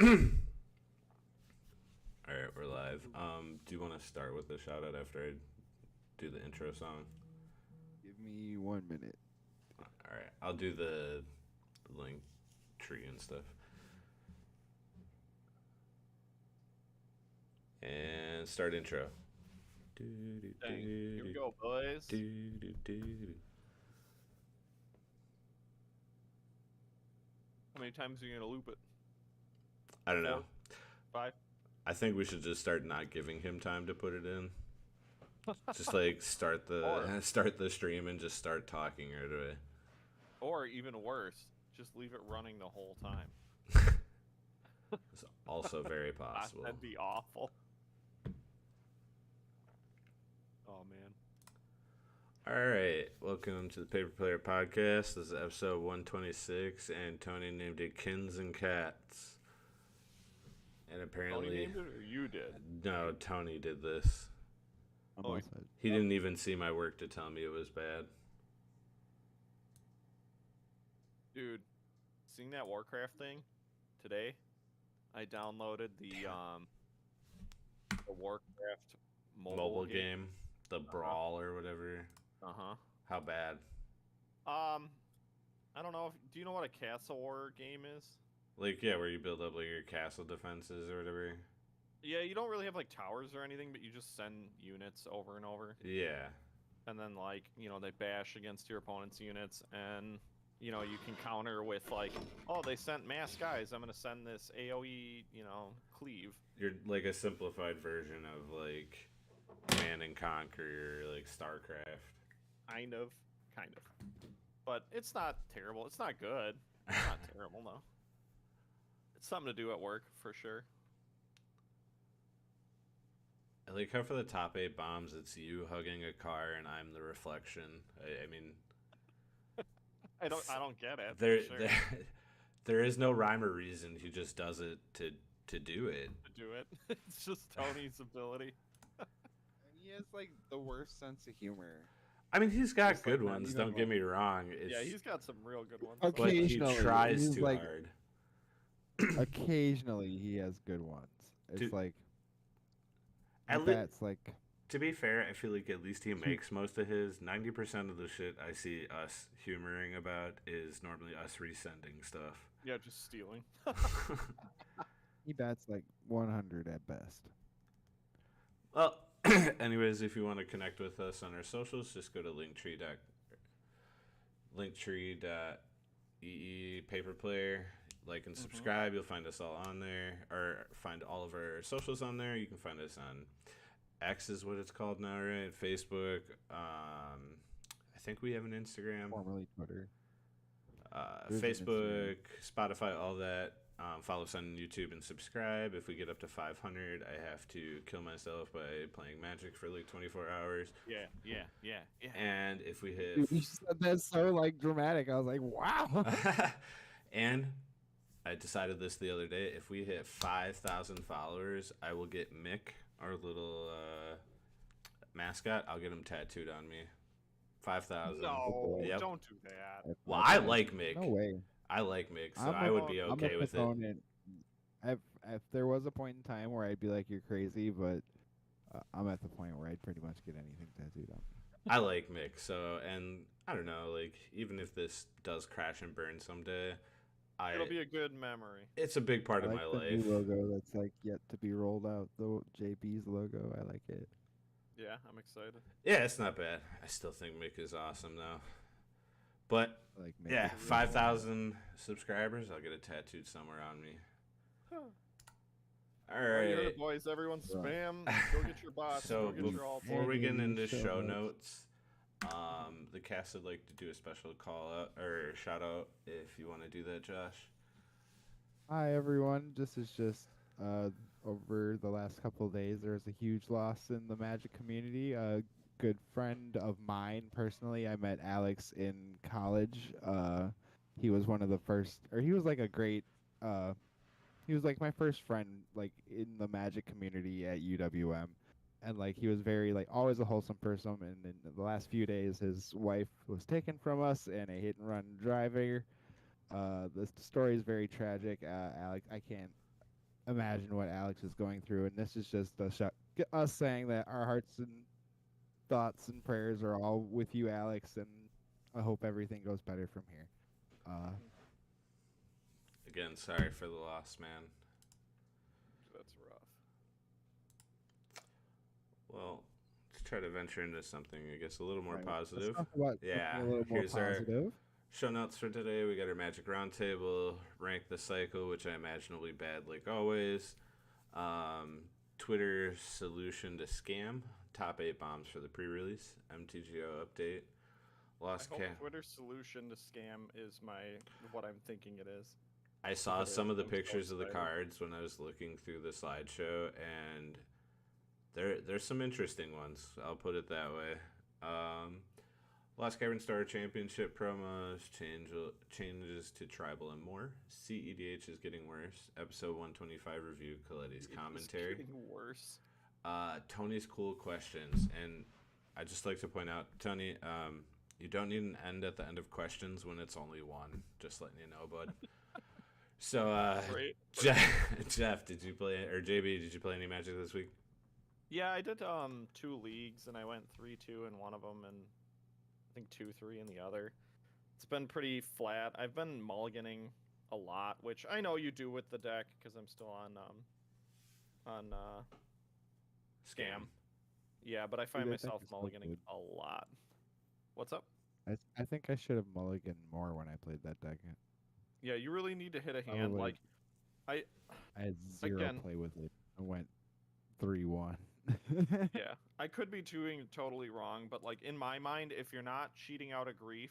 All right, we're live. Do you want to start with the shout out after I do the intro song? Give me 1 minute. All right, I'll do the link tree and stuff. And start intro. Dang. Here we go, boys. How many times are you gonna loop it? I don't know. 5? I think we should just start not giving him time to put it in. Just like start the Or- start the stream and just start talking right away. Or even worse, just leave it running the whole time. It's also very possible. That'd be awful. Oh man. All right, welcome to the Paper Player Podcast. This is episode 126, and Tony named it Kins and Cats. And apparently, Tony named it or you did? no, Tony did this. I'm Oh, outside. He didn't even see my work to tell me it was bad. Dude, seeing that Warcraft thing today, I downloaded the Warcraft Mobile game, the Brawl or whatever. Uh-huh. How bad? I don't know do you know what a castle war game is? Like, yeah, where you build up like your castle defenses or whatever. Yeah, you don't really have like towers or anything, but you just send units over and over. Yeah. And then like, they bash against your opponent's units, and you can counter with like, oh, they sent mass guys, I'm gonna send this AoE, cleave. You're like a simplified version of like Command and Conquer or like StarCraft. Kind of. But it's not terrible. It's not good. It's not terrible, though. It's something to do at work, for sure. I like how for the top 8 bombs, it's you hugging a car and I'm the reflection. I mean, I don't get it. there, for sure. there is no rhyme or reason. He just does it to do it. To do it. It's just Tony's ability. And he has like the worst sense of humor. I mean, he's got Just, like, good not ones. even Don't get one. me wrong. It's, Yeah, he's got some real good ones. Okay. but he Occasionally, tries he's too like- hard. Occasionally, he has good ones. It's Dude, like At like le- that's like To be fair, I feel like at least he makes most of his. 90% of the shit I see us humoring about is normally us resending stuff. Yeah, just stealing. he bats like 100 at best. Well, anyways, if you want to connect with us on our socials, just go to linktree.ee paperplayer. Like and subscribe. You'll find us all on there, or find all of our socials on there. You can find us on X is what it's called now, right? Facebook. I think we have an Instagram. Formerly Twitter. There's an Facebook, Spotify, all that. Follow us on YouTube and subscribe. If we get up to 500, I have to kill myself by playing Magic for like 24 hours. Yeah. And if we hit, Dude, you said that so like dramatic. I was like, wow. and I decided this the other day. If we hit 5,000 followers, I will get Mick, our little mascot. I'll get him tattooed on me. 5,000. No, Yep. don't do that. Well, I like Mick. No way. I like Mick, so I'm I would be I'm okay a with it. proponent. If there was a point in time where I'd be like, you're crazy, but I'm at the point where I'd pretty much get anything tattooed on me. I like Mick, so, and I don't know, like, even if this does crash and burn someday, It'll be a good memory. it's a big part I of like my the life. new logo that's like yet to be rolled out. The JB's logo, I like it. Yeah, I'm excited. Yeah, it's not bad. I still think Mick is awesome, though. But, I like yeah, making it 5,000 subscribers, I'll get it tattooed somewhere on me. All All right, you heard right. it, boys. Everyone Right. spam. Go get your bots. So, go get your alt. before we get into Show show notes. notes, the cast would like to do a special call out or shout out if you want to do that, Josh. Hi everyone. This is just over the last couple of days. There was a huge loss in the Magic community. A good friend of mine, personally, I met Alex in college. He was one of the first, or he was like a great. He was like my first friend, like in the Magic community at UWM, and like he was very like always a wholesome person. And in the last few days, his wife was taken from us in a hit and run driver. The story is very tragic. Alex, I can't imagine what Alex is going through, and this is just us saying that our hearts and thoughts and prayers are all with you, Alex, and I hope everything goes better from here. Again, sorry for the loss, man. That's rough. Well, let's try to venture into something, I guess, a little more Right, positive. Let's talk about Yeah, something a little more here's our positive. show notes for today. We got our Magic Roundtable, Rank the Cycle, which I imagine will be bad like always. Twitter solution to scam, top 8 bombs for the pre-release, MTGO update. Lost I Cat. hope Twitter's solution to scam is what I'm thinking it is. I saw If it some is, of the I'm so pictures of the excited. cards when I was looking through the slideshow, and there's some interesting ones. I'll put it that way. Lost Cavern Star Championship promos, changes to Tribal and more. CEDH is getting worse. Episode 125 review, Coletti's commentary. It's getting worse. Tony's cool questions, and I just like to point out, Tony, you don't need an end at the end of questions when it's only one. Just letting you know, bud. So, Right. Jeff, did you play, or JB, did you play any Magic this week? Yeah, I did 2 leagues, and I went 3-2 in one of them, and I think 2-3 in the other. It's been pretty flat. I've been mulliganing a lot, which I know you do with the deck because I'm still on Scam. Yeah, but I find that deck myself is so mulliganing good. a lot. What's up? I think I should have mulliganed more when I played that deck. Yeah, you really need to hit a hand. Probably. Like, I had zero Again. play with it. I went 3-1. yeah, I could be doing it totally wrong, but like in my mind, if you're not cheating out a Grief,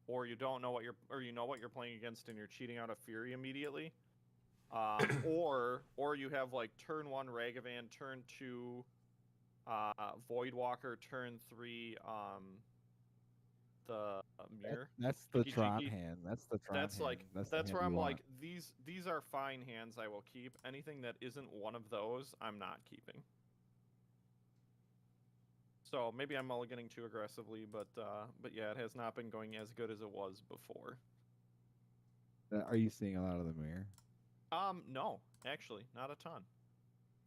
or you don't know what you know what you're playing against, and you're cheating out a Fury immediately, or you have like turn 1 Ragavan, turn 2 Voidwalker, turn 3 the Mirror. That's the Jiki Tron Jiki. hand. That's the Tron That's hand. like the that's where hand I'm you like want. these are fine hands I will keep. Anything that isn't one of those, I'm not keeping. So maybe I'm mulliganing too aggressively, but yeah, it has not been going as good as it was before. Are you seeing a lot of the mirror? No, actually, not a ton.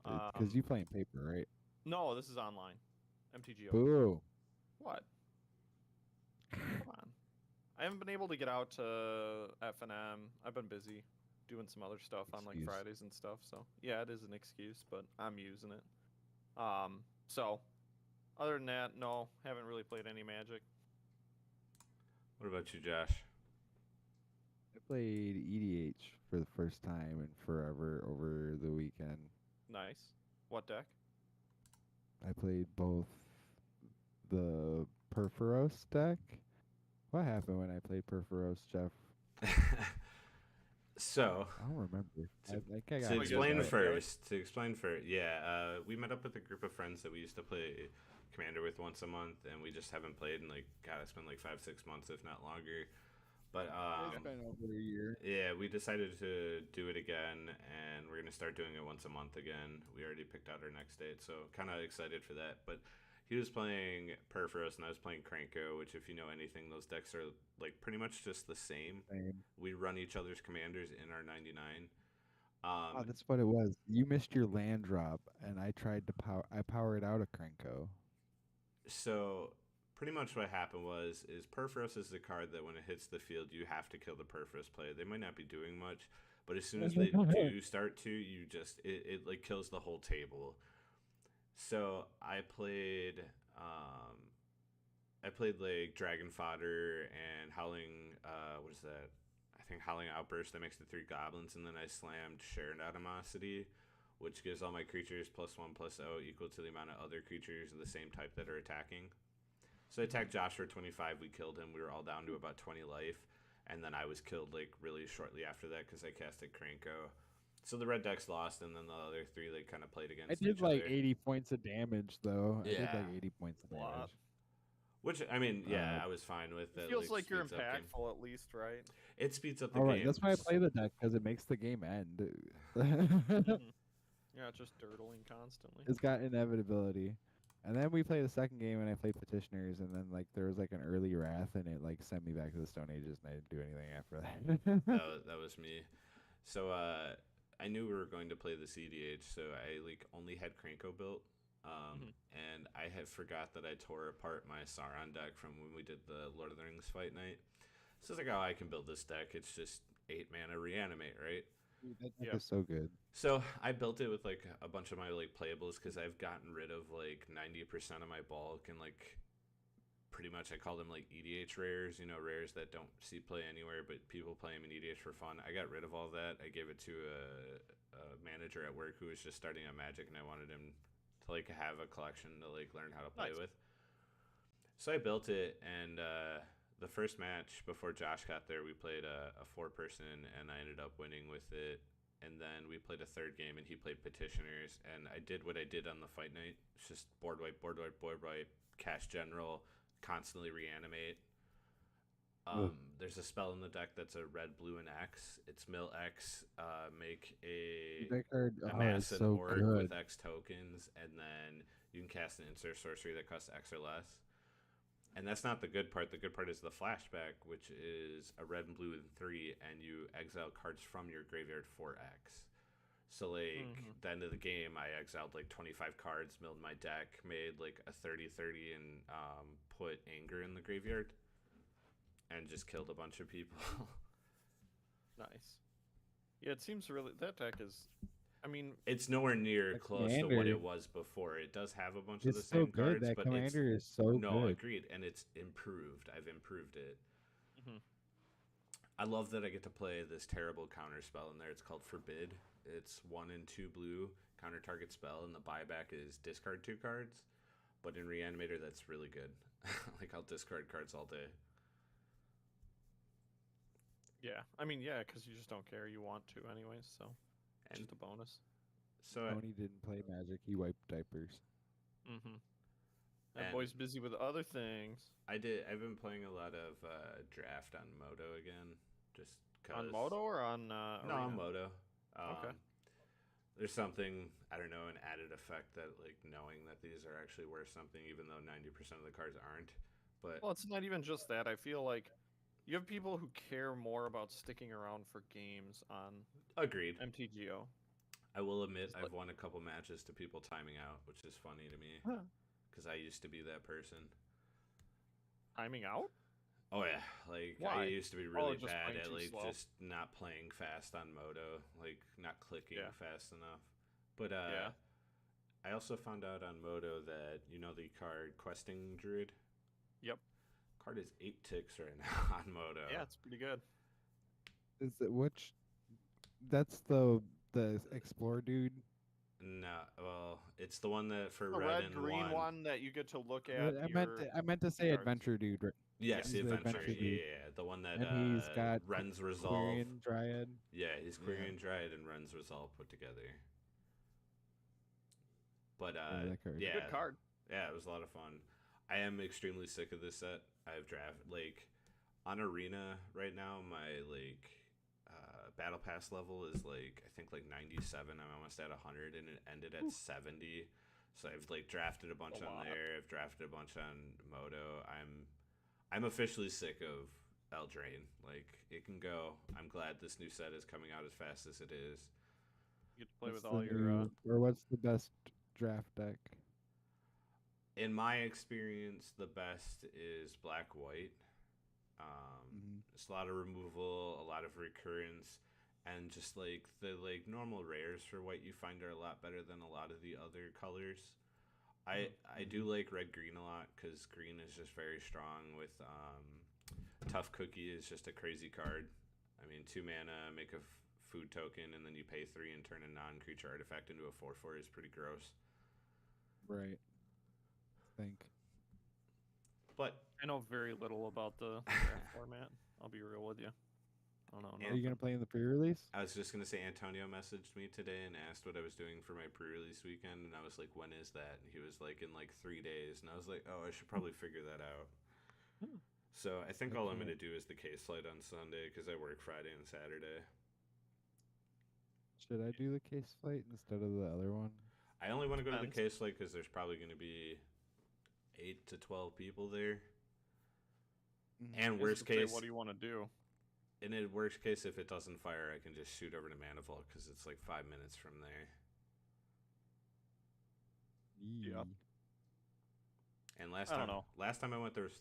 Because you play in paper, right? No, this is online. MTGO. Boo. What? Come on. I haven't been able to get out to F&M. I've been busy doing some other stuff on like Excuse. Fridays and stuff. So yeah, it is an excuse, but I'm using it. So other than that, no, haven't really played any Magic. What about you, Josh? I played EDH for the first time in forever over the weekend. Nice. What deck? I played both the Perforos deck. What happened when I played Perforos, Jeff? So, I don't remember. To- I think I got to you explain guys got first, yeah, we met up with a group of friends that we used to play Commander with once a month, and we just haven't played in like, God, it's been like 5-6 months, if not longer. But It's been over a year. yeah, we decided to do it again, and we're gonna start doing it once a month again. We already picked out our next date, so kind of excited for that. But he was playing Perforos, and I was playing Kranko, which, if you know anything, those decks are like pretty much just the same. Same. We run each other's commanders in our 99. Oh, that's what it was. You missed your land drop, and I tried to powered out a Krenko. So pretty much what happened is Perforos is the card that when it hits the field, you have to kill the Perforos player. They might not be doing much, but as soon as they do start to, you just it like kills the whole table. So I played like Dragon Fodder and Howling. What is that? I think Howling Outburst. That makes the 3 goblins, and then I slammed Shared Animosity, which gives all my creatures +1/+0 equal to the amount of other creatures of the same type that are attacking. So I attacked Josh for 25. We killed him. We were all down to about 20 life, and then I was killed like really shortly after that because I casted Kranko. So the red decks lost, and then the other 3 like kind of played against I did each like other. 80 points of damage, though. I did Yeah. like 80 points of Lot. damage. Which, I mean, yeah, I was fine with. It That, feels like you're speeds up game. impactful at least, right? It speeds up the All right, game. that's why I play the deck, because it makes the game end. Yeah, it's just dirtling constantly. It's got inevitability. And then we played the second game, and I played Petitioners, and then like there was like an early Wrath, and it like sent me back to the Stone Ages, and I didn't do anything after that. That was me. So I knew we were going to play the CDH, so I like only had Kranko built. And I had forgot that I tore apart my Sauron deck from when we did the Lord of the Rings fight night. So I was like, oh, I can build this deck. It's just 8 mana reanimate, right? Dude, that deck Yeah. is so good. So I built it with like a bunch of my like playables because I've gotten rid of like 90% of my bulk and like pretty much I call them like EDH rares, you know, rares that don't see play anywhere, but people play them in EDH for fun. I got rid of all that. I gave it to a manager at work who was just starting on Magic, and I wanted him to like have a collection to like learn how to play Nice. with. So I built it, and the first match before Josh got there, we played a 4-person, and I ended up winning with it. And then we played a third game, and he played Petitioners, and I did what I did on the fight night. It's just board wipe, cast general, constantly reanimate. There's a spell in the deck that's a red, blue, and X. It's mill X, make a That card amass is an so orc good. with X tokens, and then you can cast an insert sorcery that costs X or less. And that's not the good part. The good part is the flashback, which is a red and blue and 3, and you exile cards from your graveyard for X. So, like, the end of the game, I exiled, like, 25 cards, milled my deck, made, like, a 30-30, and put Anger in the graveyard. And just killed a bunch of people. Nice. Yeah, it seems really that deck is. I mean, It's nowhere near That close to what commander- it was before. It does have a bunch of the It's so same good. cards, That but commander it's... is so No, good. agreed. And it's improved. I've improved it. Mhm. I love that I get to play this terrible counter spell in there. It's called Forbid. It's 1 and 2 blue, counter target spell, and the buyback is discard 2 cards. But in Reanimator, that's really good. Like, I'll discard cards all day. yeah. I mean, yeah, because you just don't care. You want to, anyways. So And just a bonus. so Tony didn't play Magic. He wiped diapers. Mm-hmm. That And- boy's busy with other things. I've been playing a lot of draft on Moto again. Just cause... On Moto or on No, Arena? on Moto. Okay. There's something, I don't know, an added effect that, like, knowing that these are actually worth something, even though 90% of the cards aren't. But Well, it's not even just that. I feel like you have people who care more about sticking around for games on agreed. MTGO. I will admit It's I've like- won a couple matches to people timing out, which is funny to me Huh. because I used to be that person. Timing out? Oh yeah, like Why? I used to be really just bad playing at too like slow? just not playing fast on Moto, like not clicking Yeah. fast enough. But Yeah. I also found out on Moto that you know the card Questing Druid. Yep. Card is 8 ticks right now on Moto. Yeah, it's pretty good. Is it which? That's the Explore dude. No, well, it's the one that for The red and red-green one that you get to look at. I meant to say cards. Adventure dude. Right? Yes, He's the the adventure. adventure Yeah, dude. yeah, the one that And he's got Ren's Resolve. Quirion Dryad. Yeah, he's Yeah. Quirion Dryad and Ren's Resolve put together. But Yeah, that card. yeah, Good card. yeah, it was a lot of fun. I am extremely sick of this set. I've drafted like on Arena right now. My like battle pass level is like I think like 97. I'm almost at 100, and it ended at 70. So I've like drafted a bunch A on lot. there. I've drafted a bunch on Moto. I'm officially sick of Eldraine. Like it can go. I'm glad this new set is coming out as fast as it is. You get to play What's with the all your. new- or what's the best draft deck? In my experience, the best is black white. Mhm. It's a lot of removal, a lot of recurrence, and just like the like normal rares for white you find are a lot better than a lot of the other colors. I do like red green a lot because green is just very strong. With Tough Cookie is just a crazy card. I mean, 2 mana, make a food token, and then you pay 3 and turn a non-creature artifact into a 4/4 is pretty gross. Right. Think. But I know very little about the draft format. I'll be real with you. I don't know. Yeah. Are you gonna play in the pre-release? I was just gonna say Antonio messaged me today and asked what I was doing for my pre-release weekend, and I was like, "When is that?" And he was like, "In like 3 days." And I was like, "Oh, I should probably figure that out." Hmm. So I think all I'm Okay. gonna do is the case flight on Sunday because I work Friday and Saturday. Should I do the case flight instead of the other one? I only want to go to the Depends. case flight because there's probably gonna be 8 to 12 people there. Mhm. And I was worst gonna say, case, what do you want to do? in a worst case, if it doesn't fire, I can just shoot over to Manifold because it's like 5 minutes from there. Yeah. Yee. And last I don't time, know. last time I went, there was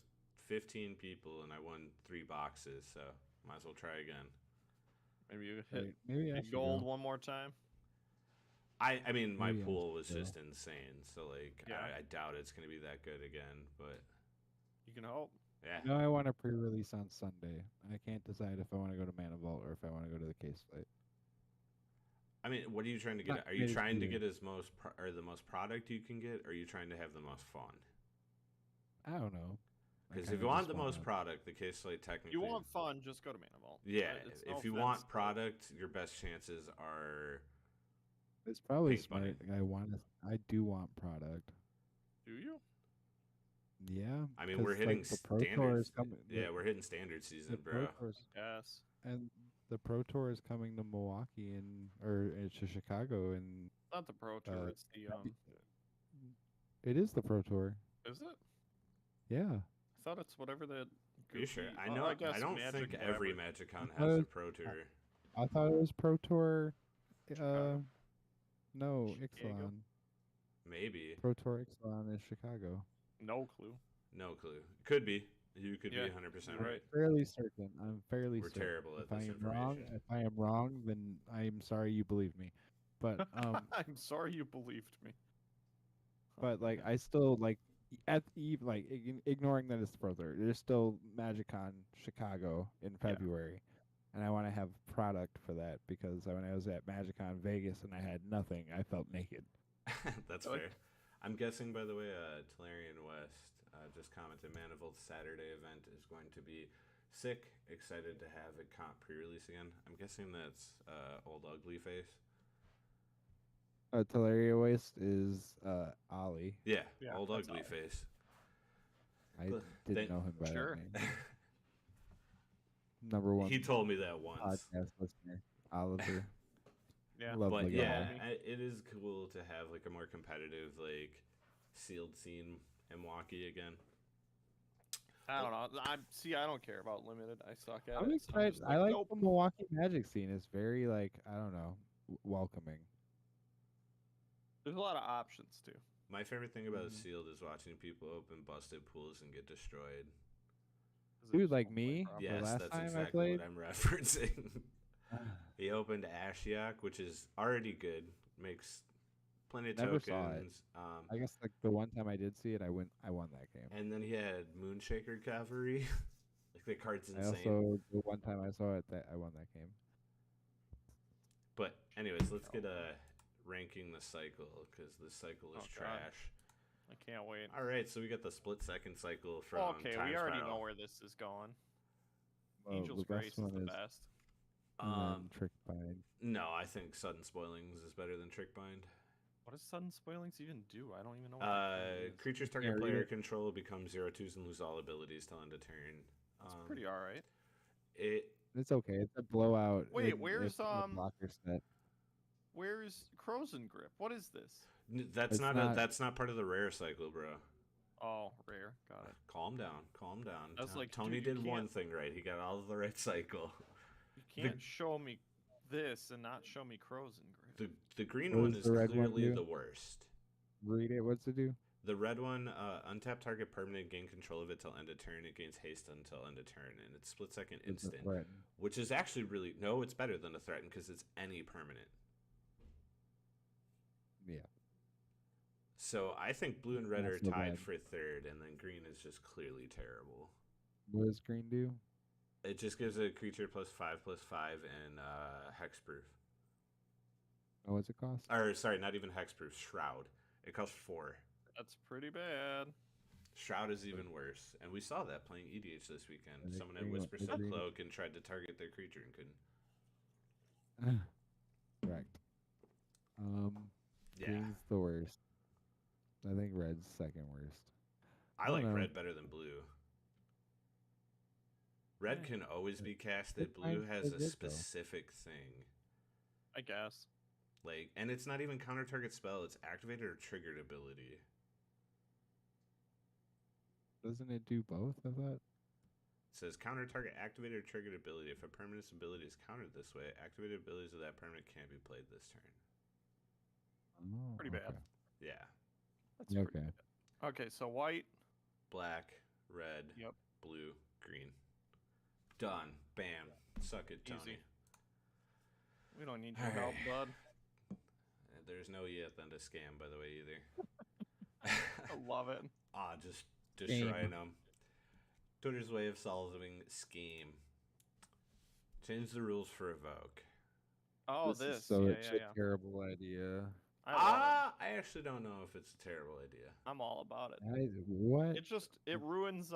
15 people, and I won 3 boxes. So might as well try again. Maybe you hit Right, maybe I big should gold go. one more time. I mean, my Maybe I pool was should go. just insane. So like, Yeah. I doubt it's gonna be that good again. But You can hope. yeah, No, I want to pre-release on Sunday. I can't decide if I want to go to Mana Vault or if I want to go to the case fight. I mean, what are you trying to get? Not Are you committed trying to either. get as most or the most product you can get? Or are you trying to have the most fun? I don't know. I Because if kinda you want just the most wanna- product, the case slate technically. You want fun, just go to Mana Vault. Yeah, It's if no you offense, want but- product, your best chances are. It's probably Pink Bunny. smart. I do want product. Do you? Yeah. I mean, 'cause, we're hitting like, the Pro Tour standard. is coming. Yeah, we're hitting standard season, the Pro bro. Tour's- Yes. and the Pro Tour is coming to Milwaukee or to Chicago, and Not the Pro Tour. It's the it is the Pro Tour. Is it? Yeah. I thought it's whatever that. Are you sure? goofy- I oh, know. I, guess don't Magic think every whatever. MagicCon I has a thought- Pro Tour. I thought it was Pro Tour. Chicago? No, Chicago? Ixalan. Maybe. Pro Tour Ixalan is Chicago. No clue. No clue. Could be. You could Yeah, be 100% you're right. right. Fairly certain. I'm fairly We're certain. terrible at If I this am wrong, information. if I am wrong, then I'm sorry you believed me. But I'm sorry you believed me. but like I still like at eve like ignoring that it's further. There's still MagicCon Chicago in Yeah. February, and I want to have product for that because when I was at MagicCon Vegas and I had nothing, I felt naked. That's Like- fair. I'm guessing, by the way, Talarian West just commented Manifold's Saturday event is going to be sick. Excited to have it comp pre-release again. I'm guessing that's Old Ugly Face. Teleria Waste is Ollie. Yeah, Yeah, Old that's Ugly all. Face. I But didn't they- know him by Sure. that name. Number one He told me that once. podcast listener, Oliver. Yeah. Lovely But guy. yeah, homie. it is cool to have like a more competitive, like sealed scene in Milwaukee again. I don't know. I don't care about limited. I suck at I'm it. so excited. just I like nope. the Milwaukee Magic scene. It's very like I don't know, welcoming. There's a lot of options too. My favorite thing about Mhm. sealed is watching people open busted pools and get destroyed. 'Cause Dude, there's like so much me? problem. Yeah. Yes, last that's time I exactly played- what I'm referencing. He opened Ashiok, which is already good. Makes plenty of Never saw it. tokens. I guess like the one time I did see it, I won that game. And then he had Moonshaker Cavalry. Like the card's I insane. also the one time I saw it, that I won that game. But anyways, let's get ranking the cycle because this cycle is Oh, God. trash. I can't wait. All right, so we got the split second cycle from. Okay, Time we already Spiral. know where this is going. Well, Angel's the Grace best is one the is best. Trick Bind. No, I think Sudden Spoilings is better than Trick Bind. What does sudden spoilings even do? I don't even know. What that is. Creatures target Yeah, read player it. control becomes 0/2s and lose all abilities till end of turn. It's pretty alright. It It's okay. It's a blowout. Wait, in- where's, if the blocker set? Where's Crozen Grip? What is this? that's It's not, not- that's not part of the rare cycle, bro. Oh, rare. Got it. Calm down, calm down. I was like, Tony dude, you did one can't- thing right. He got all of the right cycle. You can't show me this and not show me Crozen Grip. The green What one does is the red one clearly do? the worst. Read it. What's it do? The red one, untap target permanent, gain control of it till end of turn. It gains haste until end of turn, and it's split second It's a instant, threat. which is actually really no. It's better than a threaten because it's any permanent. Yeah. So I think blue and red Not are so tied bad. for third, and then green is just clearly terrible. What does green do? It just gives a creature +5/+5 and hexproof. Oh, what's it cost? Or sorry, not even hexproof. Shroud. It costs 4. That's pretty bad. Shroud is even worse, and we saw that playing EDH this weekend. And the Someone had green one- Whisper the Silk green- Cloak and tried to target their creature and couldn't. Correct. Yeah, Green's the worst. I think red's second worst. I don't like know. red better than blue. Red Yeah. can always be casted. It's Blue fine, has it's a good, though. specific thing. I guess. Like, and it's not even counter target spell, it's activated or triggered ability. Doesn't it do both of that? It says counter target activated or triggered ability. If a permanent's ability is countered this way, activated abilities of that permanent can't be played this turn. Oh, Pretty bad. okay. Yeah. That's pretty Okay. bad. Okay, so white. Black, red, Yep. blue, green. Done. Bam. Suck it, Tony. Easy. We don't need your help, bud. There's no E at the end of scam, by the way, either. I love it. Just destroying them. Twitter's way of solving scheme. Change the rules for Evoke. Oh, This is this. so Yeah, it's yeah, a yeah. terrible idea. I love it. I actually don't know if it's a terrible idea. I'm all about it. What? It ruins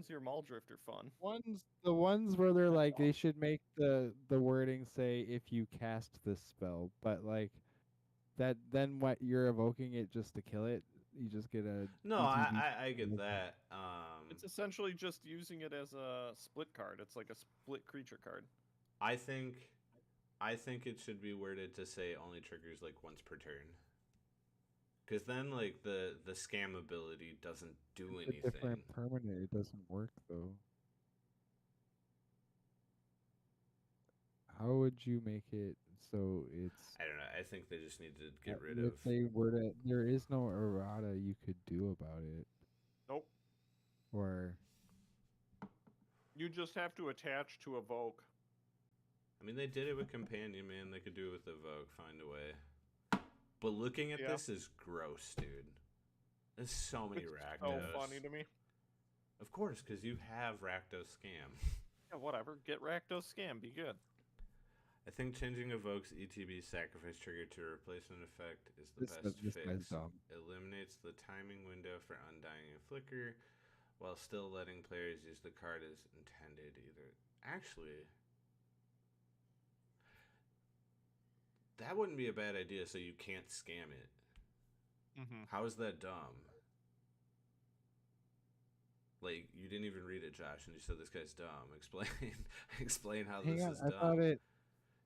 your Muldrifter fun. The ones where they're like they should make the wording say if you cast this spell, but like that then what you're evoking it just to kill it. You just get a No, ETB. I get that. It's essentially just using it as a split card. It's like a split creature card. I think it should be worded to say only triggers like once per turn. Because then like the scam ability doesn't do It's a anything. different permanent. It doesn't work though. How would you make it so it's? I don't know. I think they just need to get rid if of. they were to, there is no errata you could do about it, Nope. or You just have to attach to evoke. I mean, they did it with Companion, man. They could do it with Evoke. Find a way. But looking at Yeah. this is gross, dude. There's so many It's Rakdos. so funny to me. Of course, because you have Rakdos Scam. Yeah, whatever. Get Rakdos Scam. Be good. I think changing Evoke's ETB sacrifice trigger to a replacement effect is the best this guy's fix. dumb. Eliminates the timing window for Undying and Flicker, while still letting players use the card as intended. Either actually, that wouldn't be a bad idea. So you can't scam it. Mm-hmm. How is that dumb? Like you didn't even read it, Josh, and you said this guy's dumb. Explain how Hang this on, is I dumb. thought it.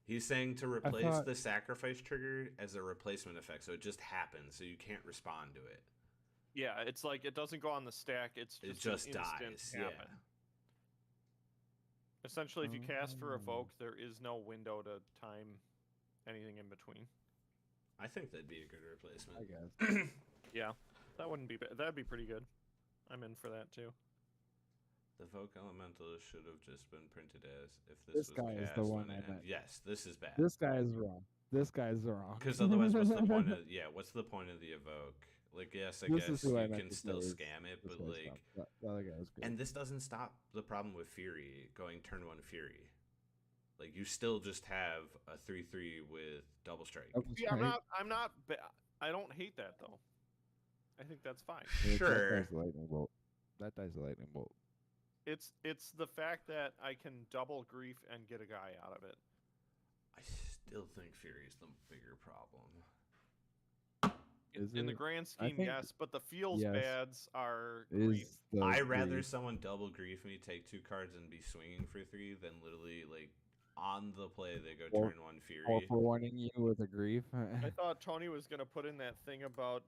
He's saying to replace thought- the sacrifice trigger as a replacement effect, so it just happens, so you can't respond to it. Yeah, it's like it doesn't go on the stack. It's It just just an instant dies. happen. Yeah. Essentially, if you cast for Oh. evoke, there is no window to time anything in between. I think that'd be a good replacement. I guess. Yeah, that wouldn't be bad. That'd be pretty good. I'm in for that too. The Vogue Elemental should have just been printed as if This was guy is cast the when one I it meant. Yes, this is bad. This guy is wrong. This guy's wrong. Because otherwise, what's the point of what's the point of the evoke? Like, yes, I This guess is who I you meant can to still say is scam it, this but guy's like, dumb. The other guy was good. and this doesn't stop the problem with Fury going turn one Fury. Like, you still just have a 3/3 with double strike. Double Yeah, I'm strike. not. I don't hate that though. I think that's fine. Sure. That dies a lightning bolt. That dies a lightning bolt. It's the fact that I can double grief and get a guy out of it. I still think Fury is the bigger problem. Is In the it? grand I scheme, think- yes, but the feels yes. bads are grief. Is the I rather grief. someone double grief me, take 2 cards, and be swinging for 3 than literally like on the play they go Or- turn 1 or Fury. for warning you with a grief. I thought Tony was gonna put in that thing about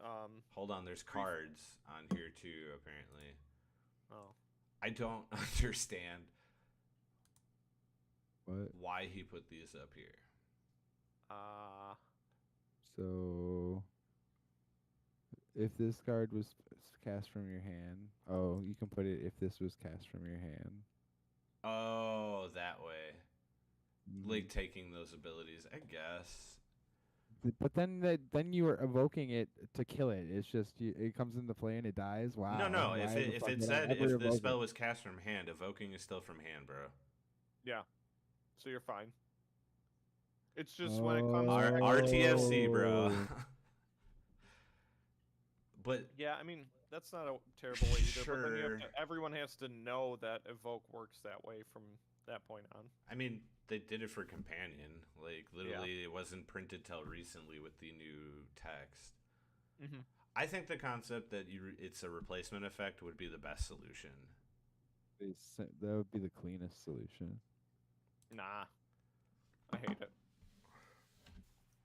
Hold on, there's cards on here too. Apparently, oh I don't understand What? why he put these up here. So, if this card was cast from your hand, oh, you can put it if this was cast from your hand. Oh, that way, Mhm. like taking those abilities, I guess. But then then you are evoking it to kill it. It's just it comes into play and it dies. Wow. No. why If the it fuck would I said ever if the evoke spell it? was cast from hand, evoking is still from hand, bro. yeah, so you're fine. It's just when it comes R- to RTFC, bro. Oh. But yeah, I mean that's not a terrible way either. But then you Sure. have to, everyone has to know that evoke works that way from that point on. I mean, they did it for Companion. Like, literally, it wasn't printed till recently with the new text. Mm-hmm. I think the concept that it's a replacement effect would be the best solution. That would be the cleanest solution. Nah, I hate it.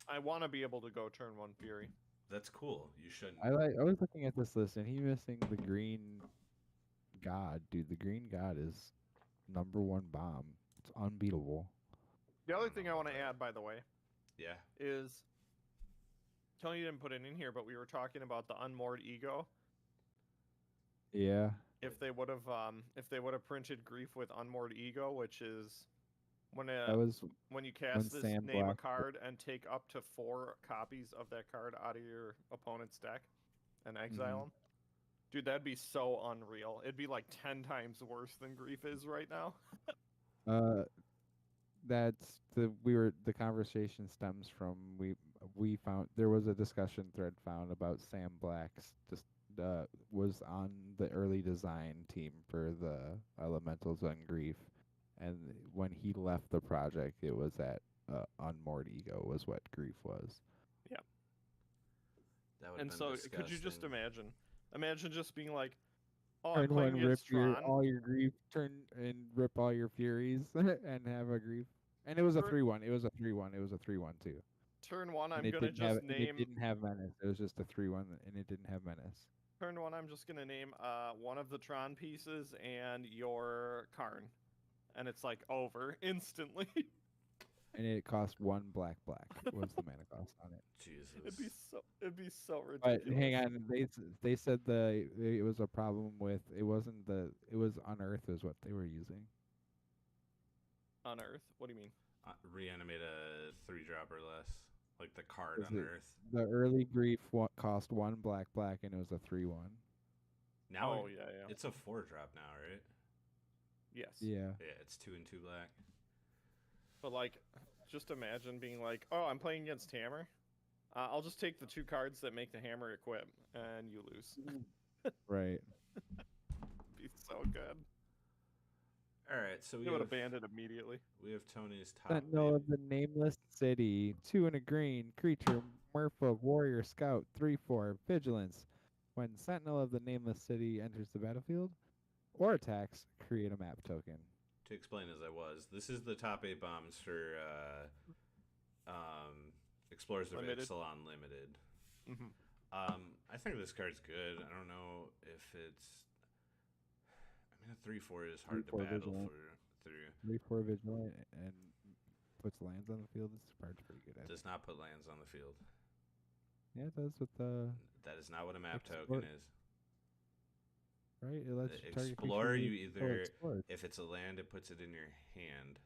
I want to be able to go turn 1 Fury. That's cool. You shouldn't. I was looking at this list and he missing the green God, dude. The Green God is #1 bomb. It's unbeatable. The I other don't thing know I about want to that. add, by the way, Yeah. is Tony didn't put it in here, but we were talking about the unmoored ego. Yeah. If they would have printed Grief with unmoored ego, which is when That was when you when cast this, Sam name a Black. card and take up to 4 copies of that card out of your opponent's deck and exile them. Dude, that'd be so unreal. It'd be like 10 times worse than Grief is right now. That's the conversation stems from we found there was a discussion thread found about Sam Black's just was on the early design team for the Elementals on Grief, and when he left the project, it was at Unmoored Ego was what Grief was. That would And have so, been could you just disgusting. imagine just being like, oh, I'm Turn playing one, rip against Tron. all your Grief, turn and rip all your Furies, and have a Grief. And it was a Turn- 3-1. It was a 3-1. It was a 3-1 too. Turn 1, And I'm it gonna didn't have just name. it didn't have Menace. It was just a 3-1, and it didn't have Menace. Turn 1, I'm just gonna name one of the Tron pieces and your Karn, and it's like over instantly. And it cost 1 black was the mana cost on it. Jesus. it'd be so But ridiculous. hang on, they said it was a problem with it was Unearth is what they were using. Unearth? What do you mean? Reanimate a 3-drop or less. Like the card Is on it- Earth. The early Grief cost 1 black, and it was a 3-1. Now Oh yeah. it's a 4-drop now, right? Yes. Yeah. Yeah, it's 2 and 2 black. But like, just imagine being like, oh, I'm playing against Hammer. I'll just take the 2 cards that make the Hammer equip, and you lose. Right. Be so good. All right, so They would have banned it immediately. we have Tony's top. Sentinel of the Nameless City, 2 and a green, creature, Merfolk, Warrior, Scout, 3/4, Vigilance. When Sentinel of the Nameless City enters the battlefield or attacks, create a map token. To explain as I was, this is the top 8 bombs for Explorers of Limited. Ixalan Limited. Mm-hmm. I think this card's good. I don't know if it's. I mean, a 3/4 is hard to 3/4 battle Vigilant. through. 3/4 Vigilant and puts lands on the field. This card's pretty good. Does not put lands on the field. Yeah, it does with the That is not what a map Explore- token is. right. It lets you target Explorer, creature you or either explore. if it's a land, it puts it in your hand.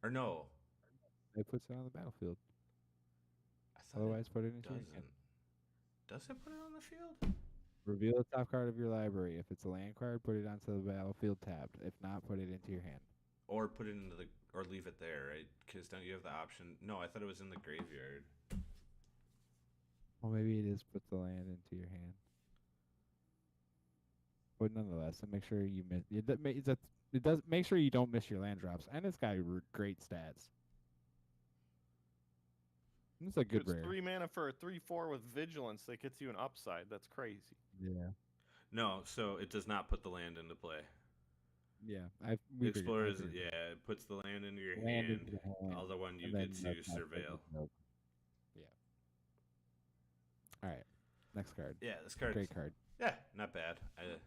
Or no, It puts it on the battlefield. I thought Otherwise, put it it into your doesn't. hand. Does it put it on the field? Reveal the top card of your library. If it's a land card, put it onto the battlefield tapped. If not, put it into your hand. Or put it into or leave it there, right? Because don't you have the option? No, I thought it was in the graveyard. Well, maybe it is put the land into your hand. But nonetheless, and make sure you miss. It does make sure you don't miss your land drops, and it's got great stats. It's a good It's rare. 3 mana for a 3/4 with Vigilance that gets you an upside. That's crazy. Yeah, No, so it does not put the land into play. yeah. Explorers, yeah, it puts the land into your Land hand. into the hand. Other one you and then get to that's not surveil. nope. Yeah. All right. Next card. Yeah, this card. Great card. Yeah, not bad. I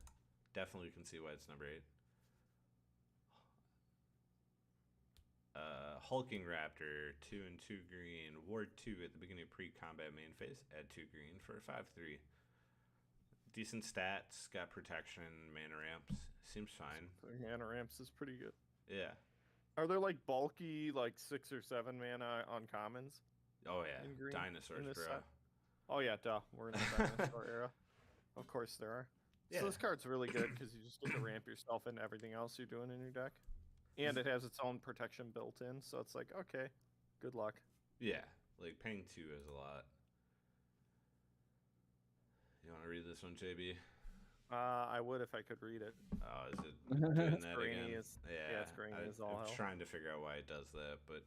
definitely can see why it's number 8. Hulking Raptor, 2 and 2 green, Ward 2 at the beginning of pre-combat main phase. Add 2 green for a 5/3. Decent stats, got protection, mana ramps. Seems fine. 3 mana ramps is pretty good. Yeah. Are there like bulky, like 6 or 7 mana uncommons? Oh yeah. In green Dinosaurs, in this bro. set? Oh yeah, duh. We're in the dinosaur era. Of course there are. Yeah. So this card's really good because you just get to ramp yourself into everything else you're doing in your deck. And it has its own protection built in, so it's like, okay, good luck. Yeah. Like paying 2 is a lot. You want to read this one, JB? I would if I could read it. Oh, is it doing It's that grainy again? as- yeah, it's grainy as all I'm hell. trying to figure out why it does that, but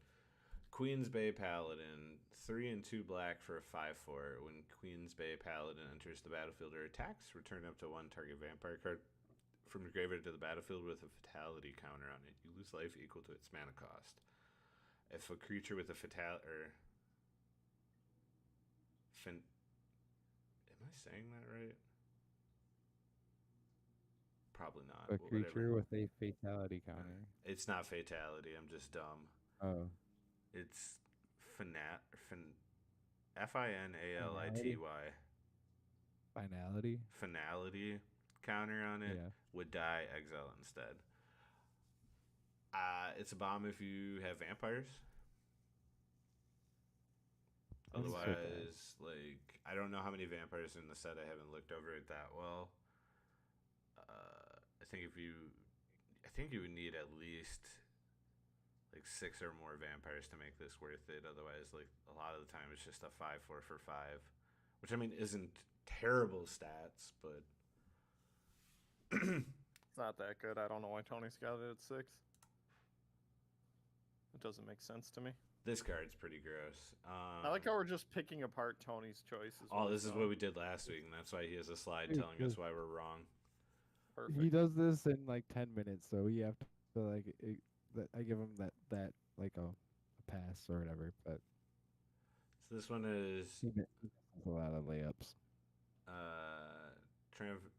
Queen's Bay Paladin, 3 and 2 black for a 5/4. When Queen's Bay Paladin enters the battlefield or attacks, return up to 1 target vampire card from your graveyard to the battlefield with a fatality counter on it. You lose life equal to its mana cost. If a creature with a fatality am I saying that right? probably not. A Whatever. creature with a fatality counter. It's not fatality. I'm just dumb. Oh, It's finat finality finality. finality counter on it Yeah. would die exile instead. It's a bomb if you have vampires. That's so bad. Otherwise, like I don't know how many vampires are in the set. I haven't looked over it that well. I think you would need at least like 6 or more vampires to make this worth it. Otherwise, like a lot of the time, it's just a 5/4 for 5, which I mean isn't terrible stats, but It's not that good. I don't know why Tony's got it at 6. It doesn't make sense to me. this card's pretty gross. I like how we're just picking apart Tony's choices. Oh, this is what we did last week, and that's why he has a slide Dude, telling us this- why we're wrong. Perfect. He does this in like 10 minutes, so we have to like I give him that like a pass or whatever. But So this one is he misses a lot of layups.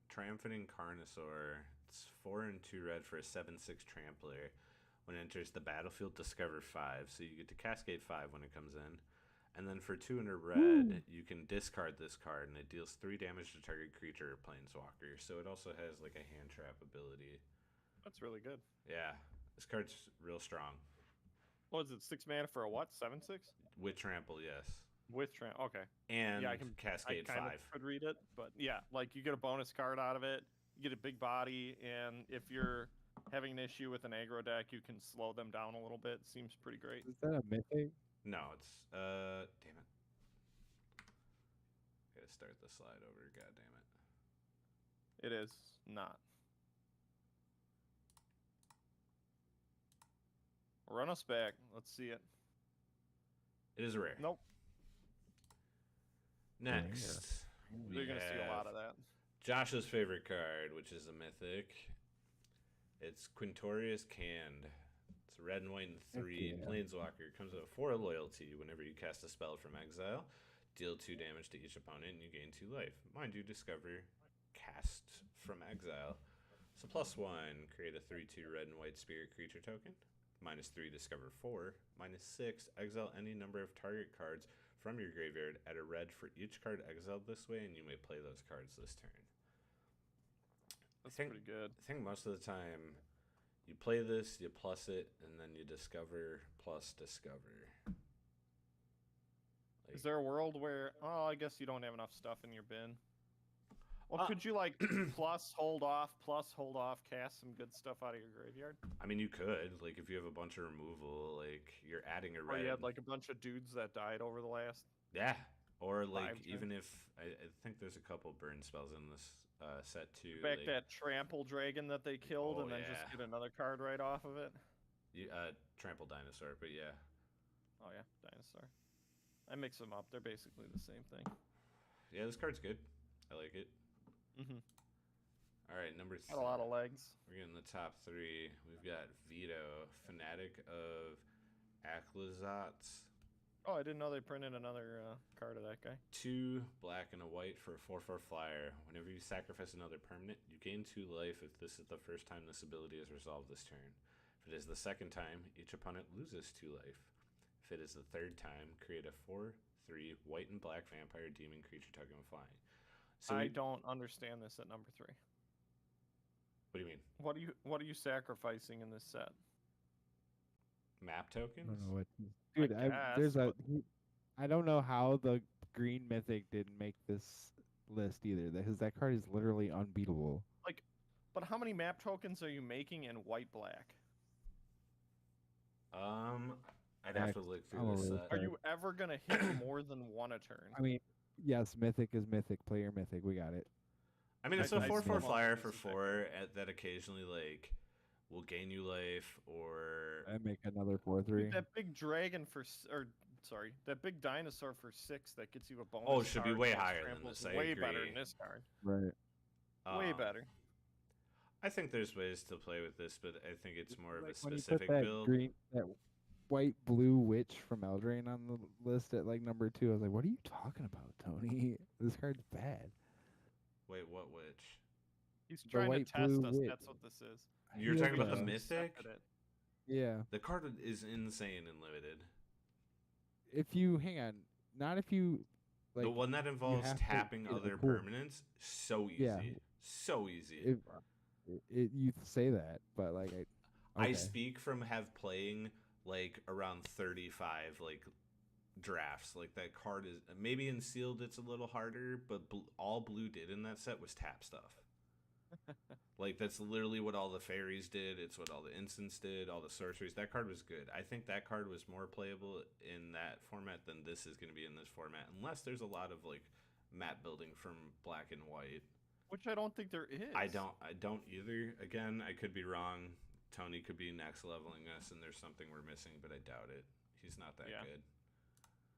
Triumphant Incarnosaur. It's 4 and 2 red for a 7/6 trampler. When it enters the battlefield, discover 5. So you get to cascade 5 when it comes in. And then for 2 and a red, you can discard this card, and it deals 3 damage to target creature or planeswalker. So it also has like a hand trap ability. That's really good. Yeah, this card's real strong. What is it? 6 mana for a what? 7/6 With trample, yes. with Trent. Okay. And Yeah, I can cascade I kind 5. of could read it, but yeah, like you get a bonus card out of it. You get a big body, and if you're having an issue with an aggro deck, you can slow them down a little bit. Seems pretty great. Is that a mythic? No, it's damn it. Gotta start the slide over, god damn it. It is not. Run us back. Let's see it. It is rare. Nope. Next, we You're gonna see a lot have of that. Josh's favorite card, which is a mythic. It's Quintorius Canned. It's red and white and 3. yeah. Planeswalker. Comes with 4 loyalty. Whenever you cast a spell from exile, deal 2 damage to each opponent and you gain 2 life. Mind you, discover cast from exile. So +1, create a 3/2 red and white spirit creature token. -3, discover 4. -6, exile any number of target cards from your graveyard at a red for each card exiled this way, and you may play those cards this turn. That's think- pretty good. I think most of the time you play this, you plus it, and then you discover plus discover. Like, Is there a world where, oh, I guess you don't have enough stuff in your bin? Well, Uh, could you like plus hold off, cast some good stuff out of your graveyard? I mean, you could, like, if you have a bunch of removal, like, you're adding a Or red. you had like a bunch of dudes that died over the last. Yeah. Or, like, turns. even if, I think there's a couple burn spells in this set, too. Back like, that trample dragon that they killed, Oh, and then yeah. just get another card right off of it. Trample Dinosaur, but yeah. Oh yeah, dinosaur. I mix them up. They're basically the same thing. Yeah, this card's good. I like it. Mm-hmm. All right, number 3. Got a lot of legs. We're getting the top 3. We've got Vito, Fanatic of Akhlazats. Oh, I didn't know they printed another card of that guy. 2 black and a white for a 4/4 flyer. Whenever you sacrifice another permanent, you gain 2 life if this is the first time this ability is resolved this turn. If it is the second time, each opponent loses 2 life. If it is the third time, create a 4/3 white and black vampire demon creature token with flying. So I don't understand this at number 3. what do you mean? What are you sacrificing in this set? Map I tokens? don't know what. Dude, guess, there's a. but- I don't know how the green mythic didn't make this list either, because that card is literally unbeatable. But how many map tokens are you making in white black? I'd have to look I'm through a this real set. Are Okay. you ever gonna hit more than one a turn? I mean, yes, mythic is mythic. Player mythic. We got it. I mean, it's I- a I 4/4 still flyer don't for think 4 that occasionally like will gain you life or I make another 4/3. Dude, that big dragon for that big dinosaur for 6 that gets you a bonus. Oh, it should be card way plus higher than trample's this, I way better agree. than this card. Right. Way um, better. I think there's ways to play with this, but I think it's more of a Like when you put specific that build. that white blue witch from Eldraine on the list at like number 2, I was like, what are you talking about, Tony? This card's bad. Wait, what witch? He's the trying to white test blue us. wit. That's what this is. You're Yeah, talking about the bro. Mythic? Accepted it. Yeah. The card is insane and limited. If you hang on, not if you like. The one that you involves have to tapping get a other cool- permanents, so easy. Yeah. So easy. You say that, but like I okay. speak from playing like around 35 like drafts. Like that card is maybe in sealed it's a little harder, but all blue did in that set was tap stuff. Like that's literally what all the fairies did. It's what all the instants did, all the sorceries. That card was good. I think that card was more playable in that format than this is going to be in this format, unless there's a lot of like map building from black and white. Which I don't think there is. I don't either. Again, I could be wrong. Tony could be next leveling us, and there's something we're missing, but I doubt it. He's not that Yeah. good.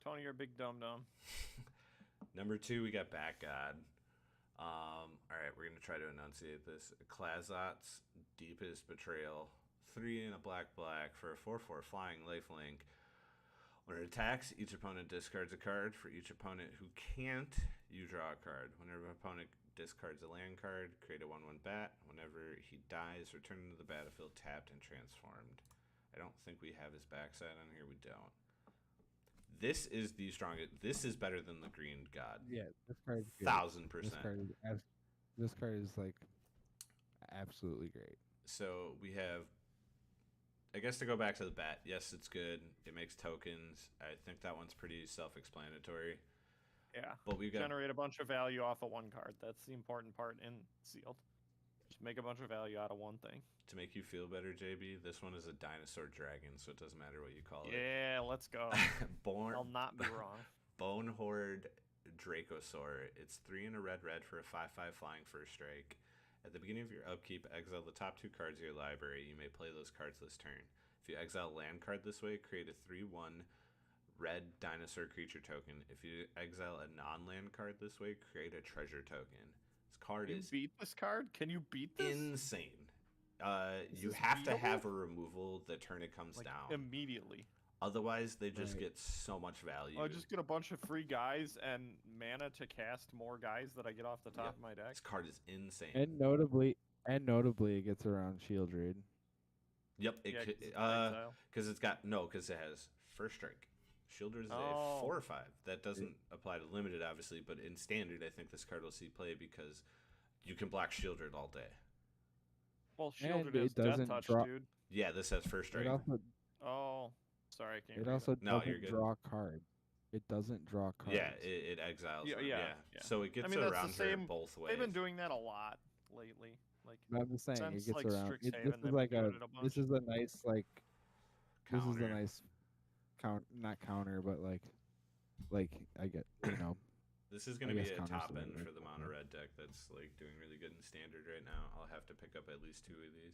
Tony, you're a big dum dum. Number 2, we got Bat God. All right, we're gonna try to enunciate this. Klazot's Deepest Betrayal. 3 and a black for a 4/4 flying lifelink. When it attacks, each opponent discards a card. For each opponent who can't, you draw a card. Whenever an opponent discards a land card, create a 1/1 bat. Whenever he dies, return to the battlefield tapped and transformed. I don't think we have his backside on here. We don't. This is the strongest. This is better than the Green God. Yeah, this card is good. 1000%. This card is like absolutely great. So we have, I guess to go back to the bat, yes, it's good. It makes tokens. I think that one's pretty self-explanatory. Yeah. But we've got Generate a bunch of value off of one card. That's the important part in sealed. Just make a bunch of value out of one thing. to make you feel better, JB. This one is a dinosaur dragon, so it doesn't matter what you call it. Yeah, let's go. I'll not be wrong. Bone Horde Dracosaur. It's 3 and a red for a 5/5 flying first strike. At the beginning of your upkeep, exile the top 2 cards of your library. You may play those cards this turn. If you exile a land card this way, create a 3/1 red dinosaur creature token. If you exile a non-land card this way, create a treasure token. This card Can you is beat this card? Can you beat this? insane. Is You this have to beatable? have a removal the turn it comes Like, down. immediately. Otherwise, they just Right. get so much value. I'll just get a bunch of free guys and mana to cast more guys that I get off the top Yep. of my deck. This card is insane. And notably, it gets around Shieldred. Yep, it Yeah, could, 'cause it's exile. because it's got because it has first strike. Shieldred is a Oh. 4/5. That doesn't apply to limited, obviously, but in standard, I think this card will see play because you can block Shieldred all day. Well, And Shieldred it is death doesn't touch, draw- dude. Yeah, this has first strike. It also Oh, sorry, I can't. it read also No, doesn't you're good. draw cards. It doesn't draw cards. Yeah, it exiles. Yeah, them, yeah, yeah. So it gets mean, that's the around her same- both ways. They've been doing that a lot lately. Like, But I'm just saying since, it gets like, around. Strixhaven, This they've is been like doing a it a bunch. this is a nice like this is Counter. a nice not counter, but like I get This is going I to be guess a counter's top the right end word for the for mono it. red deck that's like doing really good in standard right now. I'll have to pick up at least 2 of these.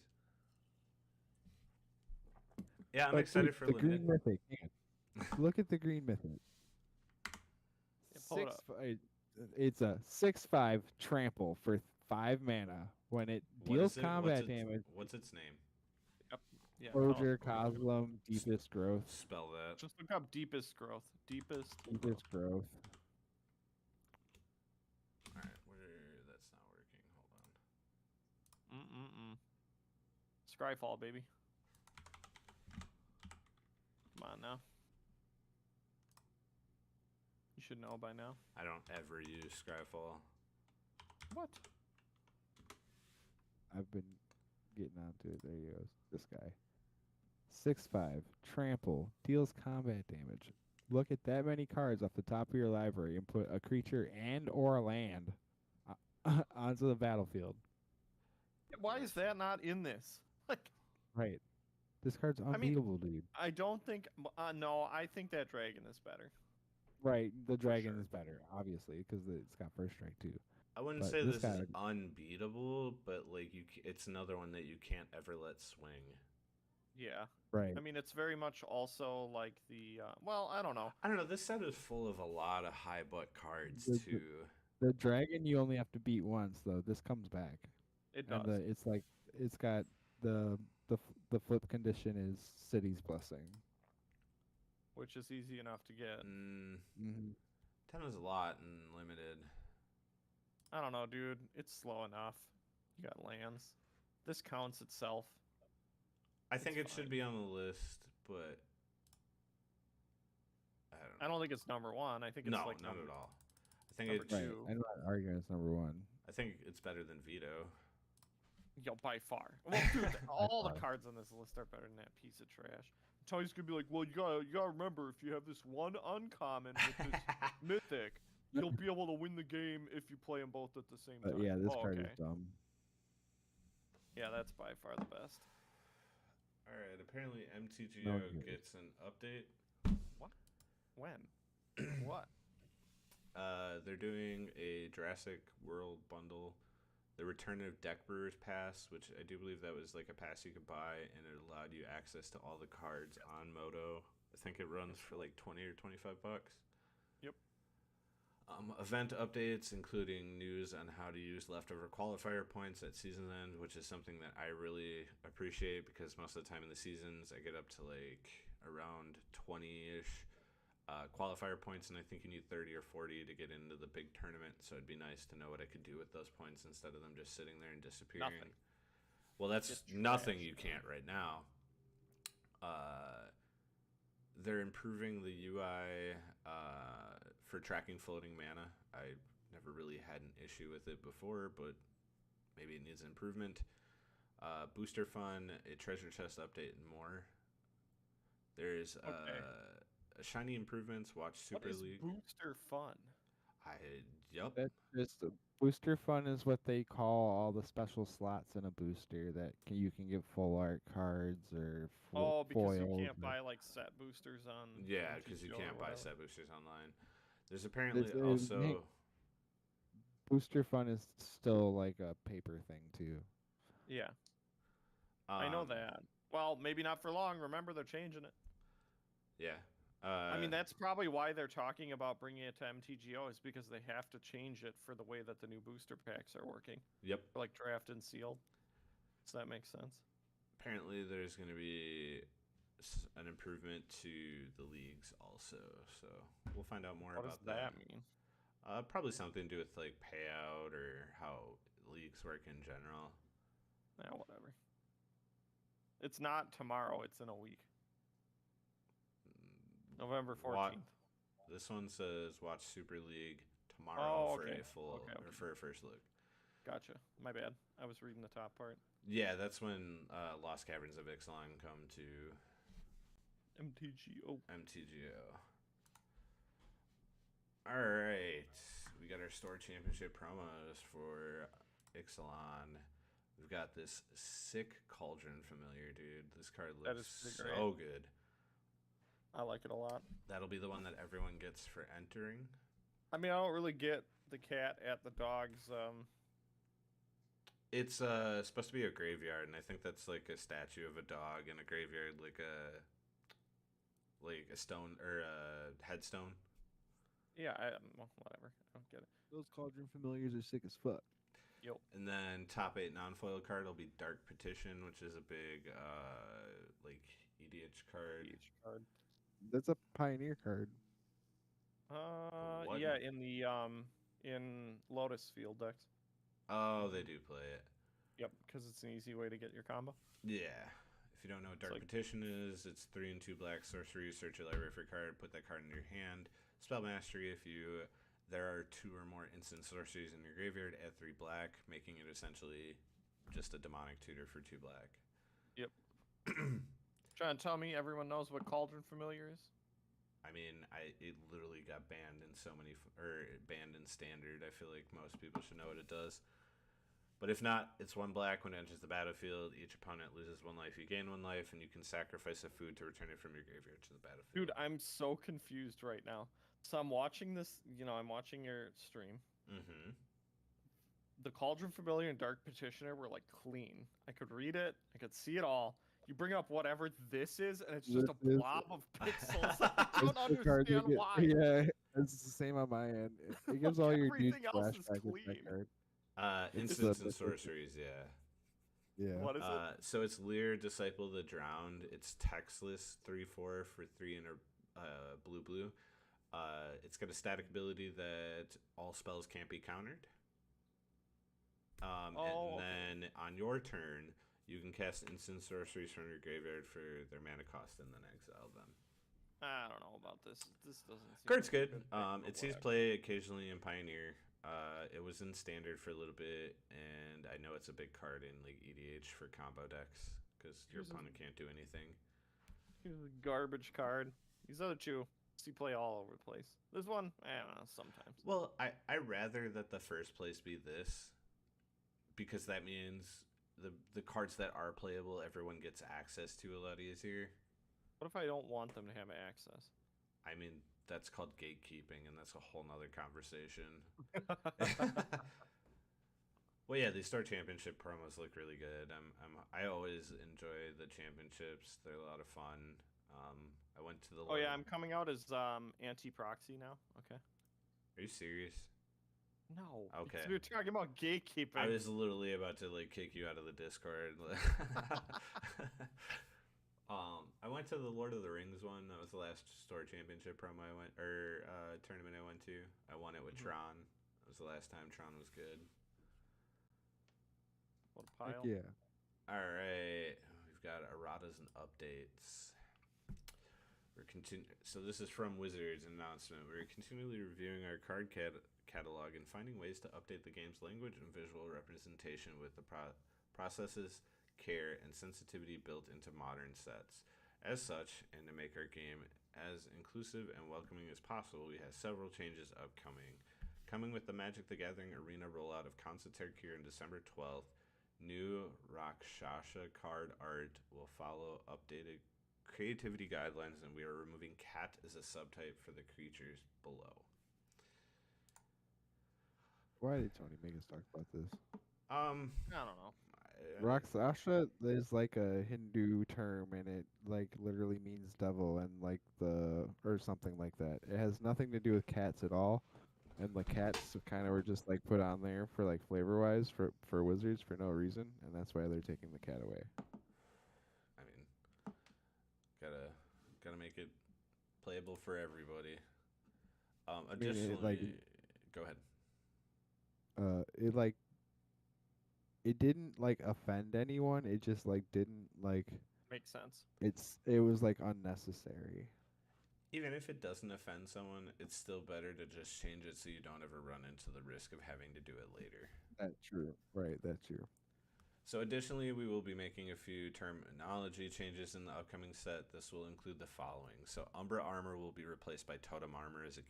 Yeah, I'm But excited dude, for the limited. green mythic. hang on. Look at the green mythic. Yeah, pull it up. It's a 6/5 trample for 5 mana. When it What deals is it? combat What's its- damage, What's its name? Yeah, Roger Coslam, deepest growth, Spell that. Just look up deepest growth. Deepest. deepest growth. All right, that's not working. Hold on. Scryfall, baby. Come on now. You should know by now. I don't ever use Scryfall. What? I've been getting onto it. There he goes. This guy. 6/5 trample deals combat damage. Look at that many cards off the top of your library and put a creature and or a land onto the battlefield. Why is that not in this? Like, Right. This card's mean- unbeatable, dude. I don't think. No, I think that dragon is better. Right. The dragon sure. is better, obviously, because it's got first strike too. I wouldn't But say this this is unbeatable, but like it's another one that you can't ever let swing. Yeah. Right. I mean, it's very much also like the. Well, I don't know. I don't know. This set is full of a lot of high butt cards The- too. The dragon you only have to beat once, though. This comes back. It And does. it's like it's got the flip condition is City's Blessing. Which is easy enough to get. Mm-hmm. 10 is a lot and limited. I don't know, dude. It's slow enough. You got lands. This counts itself. I think It's it should fine. be on the list, but I don't know. I don't think it's number one. I think it's No, like not number, at all. I think number it. Right. two. I'm not arguing it's number one. I think it's better than Veto. Yo, by far. Well, dude, all the far. cards on this list are better than that piece of trash. Tony's gonna be like, well, you gotta remember, if you have this one uncommon with this mythic, you'll be able to win the game if you play them both at the same But time. yeah, this Oh, card okay. is dumb. Yeah, that's by far the best. All right. Apparently, MTGO No one cares. gets an update. When? What? They're doing a Jurassic World bundle. The Return of Deck Brewers Pass, which I do believe that was like a pass you could buy, and it allowed you access to all the cards on Moto. I think it runs for like 20 or 25 bucks. Yep. Event updates, including news on how to use leftover qualifier points at season end, which is something that I really appreciate because most of the time in the seasons I get up to like around 20-ish qualifier points, and I think you need 30 or 40 to get into the big tournament. So it'd be nice to know what I could do with those points instead of them just sitting there and disappearing. Nothing. Well, that's Just nothing trash. you can't right now. They're improving the UI for tracking floating mana. I never really had an issue with it before, but maybe it needs improvement. Booster fun, a treasure chest update, and more. There's shiny improvements. Watch What Super is League. booster fun? Yup. That's just booster fun is what they call all the special slots in a booster that you can get full art cards or Oh, because you foils can't or- buy like set boosters on. Yeah, because you MTGO or can't buy whatever. set boosters online. There's apparently This is- also. Booster fun is still like a paper thing too. Yeah, I know um, that. Well, maybe not for long. Remember, they're changing it. Yeah. I mean, that's probably why they're talking about bringing it to MTGO, is because they have to change it for the way that the new booster packs are working, Yep. for like draft and sealed. Does that make sense? Apparently, there's going to be an improvement to the leagues also. So we'll find out more What does about that mean? Probably something to do with like payout or how leagues work in general. Yeah, whatever. It's not tomorrow. It's in a week. November 14th. This one says watch Super League tomorrow for okay. a full Okay. or for a first look. Gotcha. My bad. I was reading the top part. Yeah, that's when Lost Caverns of Ixalan come to MTGO. MTGO. All right, we got our store championship promos for Ixalan. We've got this sick Cauldron familiar, dude. This card That looks is pretty so good. I like it a lot. That'll be the one that everyone gets for entering. I mean, I don't really get the cat at the dog's. It's supposed to be a graveyard, and I think that's like a statue of a dog in a graveyard, like a stone or a headstone. Yeah, well, whatever. I don't get it. Those Cauldron familiars are sick as fuck. Yo. And then top 8 non-foil card will be Dark Petition, which is a big like EDH card. Each card. That's a pioneer card. What? Yeah, in the in Lotus Field decks. Oh, they do play it. Yep, because it's an easy way to get your combo. Yeah. If you don't know what Dark like- Petition is, it's 3 and 2 black sorcery. Search your library for a card. Put that card in your hand. Spell Mastery. If there are 2 or more instant sorceries in your graveyard, add 3 black, making it essentially just a demonic tutor for 2 black. Yep. Trying to tell me everyone knows what Cauldron Familiar is? I mean, it literally got banned in banned in standard. I feel like most people should know what it does. But if not, it's 1 black. When it enters the battlefield, each opponent loses 1 life. You gain 1 life, and you can sacrifice a food to return it from your graveyard to the battlefield. Dude, I'm so confused right now. So I'm watching this, I'm watching your stream. Mm-hmm. The Cauldron Familiar and Dark Petitioner were like clean. I could read it, I could see it all. You bring up whatever this is, and it's just a This is- blob of pixels. I don't It's the card you understand get- why. Yeah, it's the same on my end. It gives all your dudes Everything else is flashback with that clean. card. It's Instants the- and sorceries, yeah. Yeah. What is it? So it's Lear, Disciple the Drowned. It's textless, 3/4 for 3 and a blue. It's got a static ability that all spells can't be countered. Oh, and okay. then on your turn, you can cast instant sorceries from your graveyard for their mana cost and then exile them. I don't know about this. This doesn't seem Card's like a good. good pick, but It sees whatever. play occasionally in Pioneer. It was in Standard for a little bit, and I know it's a big card in like EDH for combo decks because your Here's a, opponent can't do anything. here's a garbage card. These other two see play all over the place. This one, I don't know, sometimes. Well, I rather that the first place be this because that means the cards that are playable, everyone gets access to a lot easier. What if I don't want them to have access? I mean, that's called gatekeeping, and that's a whole nother conversation. Well, yeah, these Star Championship promos look really good. I always enjoy the championships. They're a lot of fun. I went to the. Oh yeah, I'm coming out as anti-proxy now. Okay. Are you serious? No. Okay. We're talking about gatekeeping. I was literally about to like kick you out of the Discord. I went to the Lord of the Rings one. That was the last Store Championship promo I went or tournament I went to. I won it with Tron. That was the last time Tron was good. What a Heck pile. yeah. All right, we've got erratas and updates. So this is from Wizards announcement. We're continually reviewing our card catalog and finding ways to update the game's language and visual representation with the processes, care, and sensitivity built into modern sets. As such, and to make our game as inclusive and welcoming as possible, we have several changes upcoming. Coming with the Magic the Gathering Arena rollout of Khans of Tarkir on December 12th, new Rakshasa card art will follow updated creativity guidelines, and we are removing cat as a subtype for the creatures below. Why did Tony make us talk about this? I don't know. Rakshasa is like a Hindu term, and it like literally means devil, and like or something like that. It has nothing to do with cats at all, and the cats kind of were just like put on there for like flavor wise for Wizards for no reason, and that's why they're taking the cat away. I mean, gotta make it playable for everybody. Additionally, go ahead. It like it didn't like offend anyone. It just like didn't like Makes sense. it was like unnecessary. Even if it doesn't offend someone, it's still better to just change it so you don't ever run into the risk of having to do it later. That's true. Right, that's true. So additionally, we will be making a few terminology changes in the upcoming set. This will include the following. So Umbra Armor will be replaced by Totem Armor as a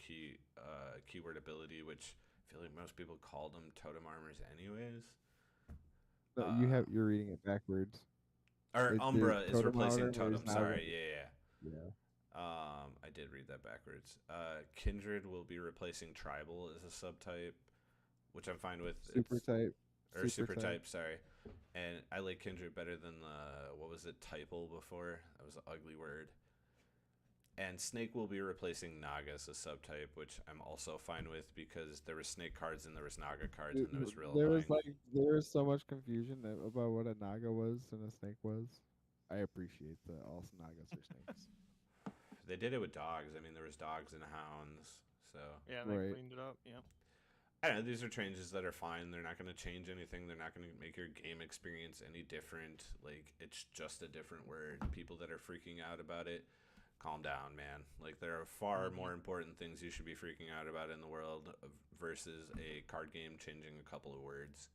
keyword ability, which I feel like most people call them Totem Armors anyways. No, you're reading it backwards. Or Umbra is replacing Armor Totem. is Sorry, yeah. Yeah. I did read that backwards. Kindred will be replacing Tribal as a subtype, which I'm fine with. Super type. Or super type, sorry. And I like Kindred better than the, what was it, Typal before? That was an ugly word. And Snake will be replacing Naga as a subtype, which I'm also fine with because there were Snake cards and there was Naga cards, and it was real annoying. There was so much confusion about what a Naga was and a snake was. I appreciate that all Nagas are snakes. They did it with dogs. I mean, there was dogs and hounds, so Yeah, they cleaned it up. Yeah. I don't know, these are changes that are fine. They're not going to change anything. They're not going to make your game experience any different. Like, it's just a different word. People that are freaking out about it, calm down, man. Like, there are far more important things you should be freaking out about in the world versus a card game changing a couple of words.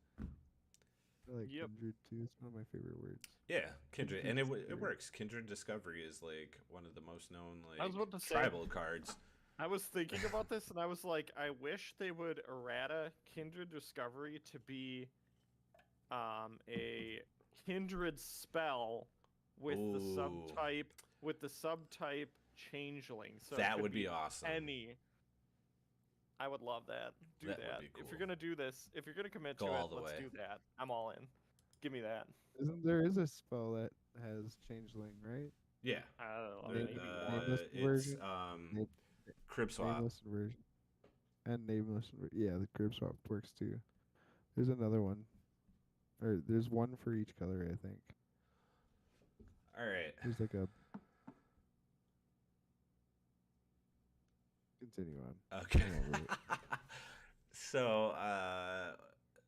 I like Kindred too. It's one of my favorite words. Yeah, Kindred. And it works. Kindred Discovery is, like, one of the most known, like, I was about to say, tribal cards. I was thinking about this, and I was like, I wish they would errata Kindred Discovery to be a Kindred spell with the subtype Changeling. So that would be awesome. I would love that. Do that. Would be cool. If you're gonna do this, if you're gonna commit to it, let's do that. I'm all in. Give me that. There is a spell that has Changeling, right? Yeah. I don't know. It's Crib Swap. Nameless inversion. And nameless yeah, the Crib Swap works too. There's another one. Or there's one for each color, I think. Alright. There's like a continue on. Okay. So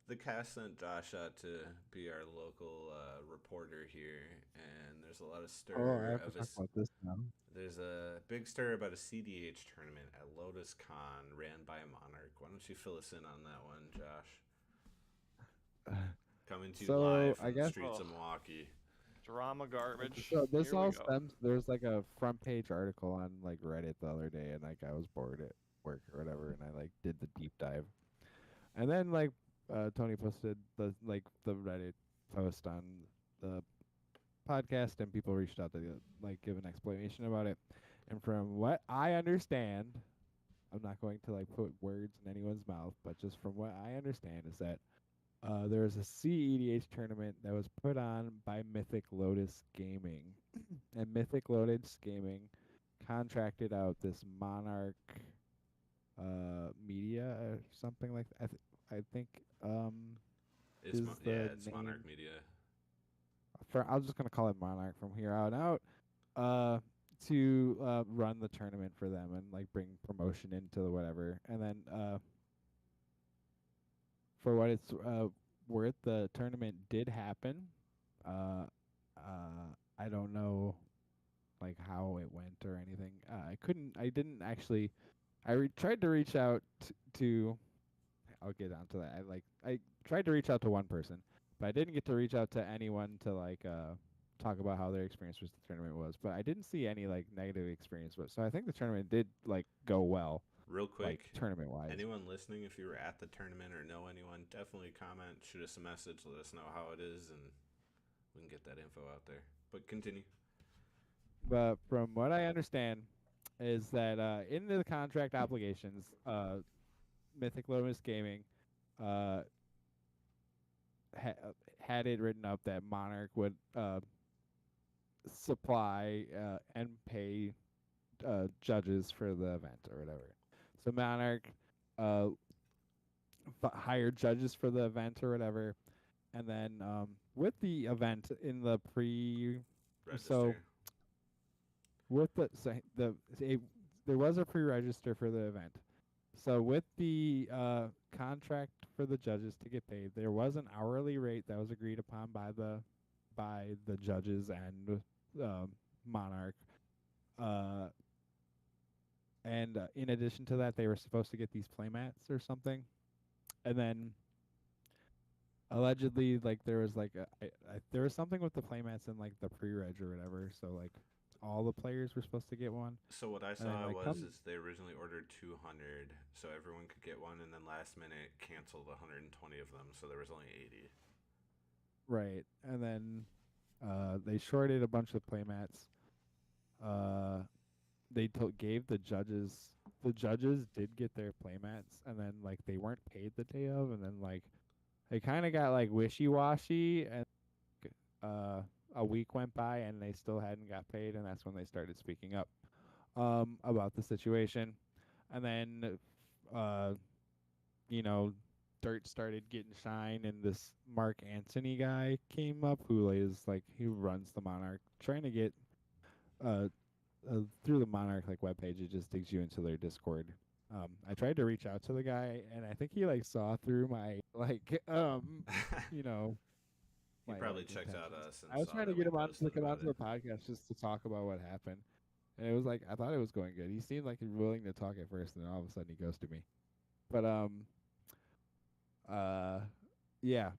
the cast sent Josh out to be our local reporter here, and there's a lot of Oh, I stir have to of talk about this now. there's a big stir about a CDH tournament at Lotus Con ran by Monarch. Why don't you fill us in on that one, Josh? Coming to you So live I from the guess streets Oh, of Milwaukee. drama garbage. so this Here we all go. stems. There's like a front page article on like Reddit the other day, and like I was bored at work or whatever, and I like did the deep dive, and then like Tony posted the Reddit post on the podcast, and people reached out to like give an explanation about it, and from what I understand, I'm not going to like put words in anyone's mouth, but just from what I understand is that there was a CEDH tournament that was put on by Mythic Lotus Gaming, and Mythic Lotus Gaming contracted out this Monarch Media or something like that. I think It's is the it's name. Monarch Media. I'm just gonna call it Monarch from here on out. Uh, to run the tournament for them and like bring promotion into the whatever, and then for what it's worth, the tournament did happen. Uh, I don't know like how it went or anything. I didn't actually. Tried to reach out to. I'll get onto that. I tried to reach out to one person, but I didn't get to reach out to anyone to like talk about how their experience with the tournament was. But I didn't see any like negative experience. But so I think the tournament did like go well, Real like quick, tournament wise. anyone listening, if you were at the tournament or know anyone, definitely comment, shoot us a message, let us know how it is, and we can get that info out there. But continue. But from what I understand, is that in the contract obligations, Mythic Lotus Gaming uh, had it written up that Monarch would supply and pay judges for the event or whatever. So Monarch uh, hired judges for the event or whatever, and then with the event in the so Register. with there was a pre-register for the event. So with the contract for the judges to get paid, there was an hourly rate that was agreed upon by the judges and Monarch. Uh, and in addition to that, they were supposed to get these playmats or something. And then allegedly, like there was like there was something with the playmats in like the pre-reg or whatever. So like all the players were supposed to get one. So what I And then, saw like, is they originally ordered 200, so everyone could get one, and then last minute canceled 120 of them, so there was only 80. Right, and then they shorted a bunch of playmats. They gave the judges. The judges did get their playmats, and then like they weren't paid the day of, and then like they kind of got like wishy washy, and uh, a week went by, and they still hadn't got paid, and that's when they started speaking up about the situation, and then uh, you know, dirt started getting shine, and this Mark Antony guy came up who is like he runs the Monarch, trying to get uh, through the Monarch like webpage. It just digs you into their Discord. I tried to reach out to the guy, and I think he like saw through my like you know He my probably like checked out intentions. us and I was saw trying to that we get him on to posted come about onto it. the podcast just to talk about what happened, and it was like I thought it was going good. He seemed like he was willing to talk at first, and then all of a sudden he ghosted me. But uh yeah.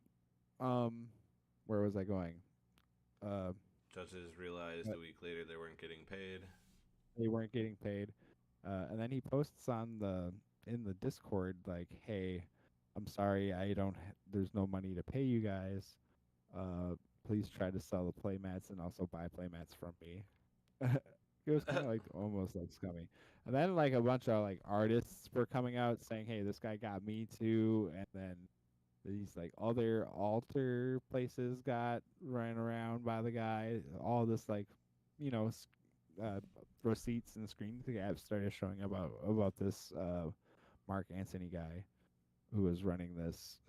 Um where was I going? Uh Judges realized but a week later they weren't getting paid. they weren't getting paid. And then he posts on the in the Discord like, "Hey, I'm sorry, there's no money to pay you guys. Please try to sell the playmats and also buy playmats from me." It was kind of like almost like scummy. And then like a bunch of like artists were coming out saying, "Hey, this guy got me too." And then these like other altar places got ran around by the guy. All this like, you know, receipts and screen grabs started showing about this Mark Antony guy who was running this,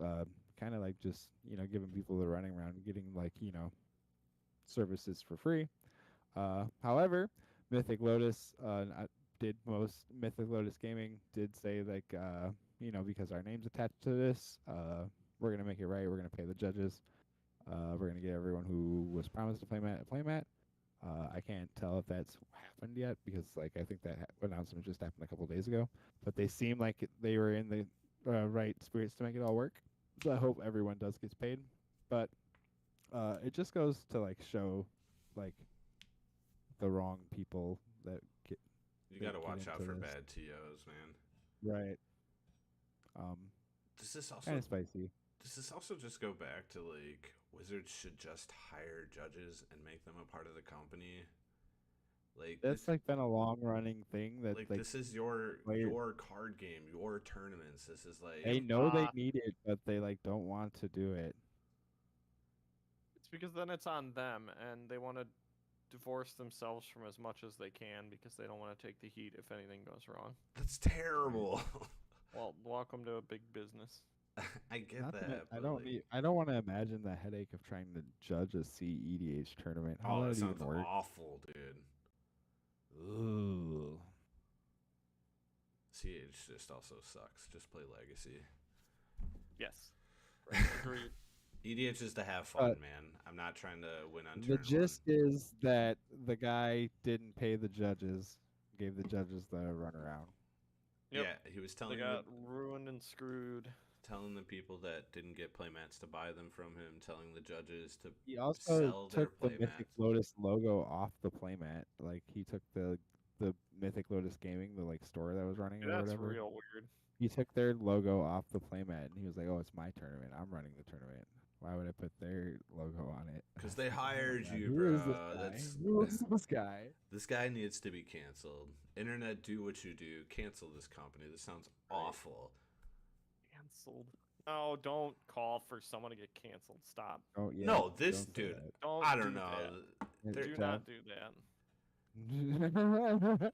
kind of like just giving people the running around, getting like services for free. However, Mythic Lotus Mythic Lotus Gaming did say like because our name's attached to this, we're gonna make it right. We're gonna pay the judges. We're gonna get everyone who was promised a playmat a playmat. I can't tell if that's happened yet because like I think that announcement just happened a couple days ago. But they seem like they were in the right spirits to make it all work. So I hope everyone does gets paid. But it just goes to like show like the wrong people that get You that got to get watch out into for this. bad TOs, man. Right. Does this also Kind of spicy. does this also just go back to like Wizards should just hire judges and make them a part of the company? Like That's like been a long running thing that like like this is your player card game, your tournaments. This is they like know they need it, but they like don't want to do it. It's because then it's on them, and they want to divorce themselves from as much as they can because they don't want to take the heat if anything goes wrong. that's terrible. Well, welcome to a big business. I get Not that. that I but, don't like, need. I don't want to imagine the headache of trying to judge a CEDH tournament. How Oh, would that it even sounds work? awful, dude. Ooh. CH just also sucks. Just play Legacy. Yes. Agreed. EDH is to have fun, But man. I'm not trying to win on The turn gist is that the guy didn't pay the judges, gave the judges the runaround. one. Yep. Yeah, he was They telling got ruined and screwed. telling the people that didn't get playmats to buy them from him, telling the judges to He also sell their took the Mythic playmats. Lotus logo off the playmat. Like he took the Mythic Lotus Gaming, the like store that was running or That's whatever. real weird. He took their logo off the playmat and he was like, "Oh, it's my tournament. I'm running the tournament. Why would I put their logo on it?" Because they hired God, you, who is bro. this guy? That's Who is this guy? this guy needs to be canceled. Internet, do what you do. Cancel this company. This sounds awful. Canceled. No, don't call for someone to get canceled. Stop. Oh yeah. No, this don't say dude. Don't. I don't do know. That. There- Do Jeff. not do that.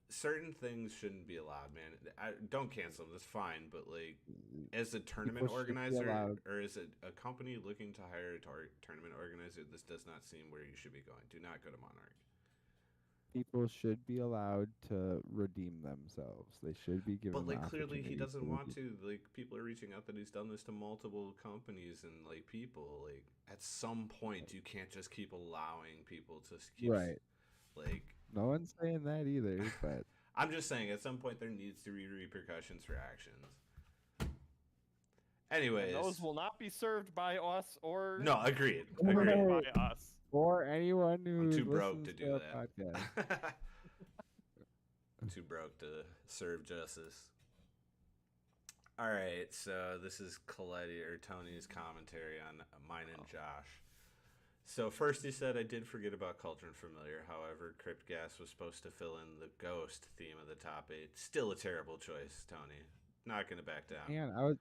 Certain things shouldn't be allowed, man. Don't cancel them. That's fine. But like, as a tournament People should be organizer allowed. or as a company looking to hire a tournament organizer, this does not seem where you should be going. Do not go to Monarch. People should be allowed to redeem themselves. They should be given. But the like clearly he opportunity doesn't to want redeem- to. Like people are reaching out that he's done this to multiple companies and like people. Like at some point you can't just keep allowing people to keep Right. like No one's saying that either, but I'm just saying at some point there needs to be repercussions for actions. Anyways, And those will not be served by us or no, agreed. Agreed. Agreed. by us. for anyone who I'm too broke listens to do our that. podcast. I'm too broke to serve justice. All right, so this is Coletti or Tony's commentary on mine and Josh. So first he said, I did forget about Cauldron Familiar. However, Crypt Gas was supposed to fill in the ghost theme of the top 8. Still a terrible choice, Tony. Not going to back down. Man, I was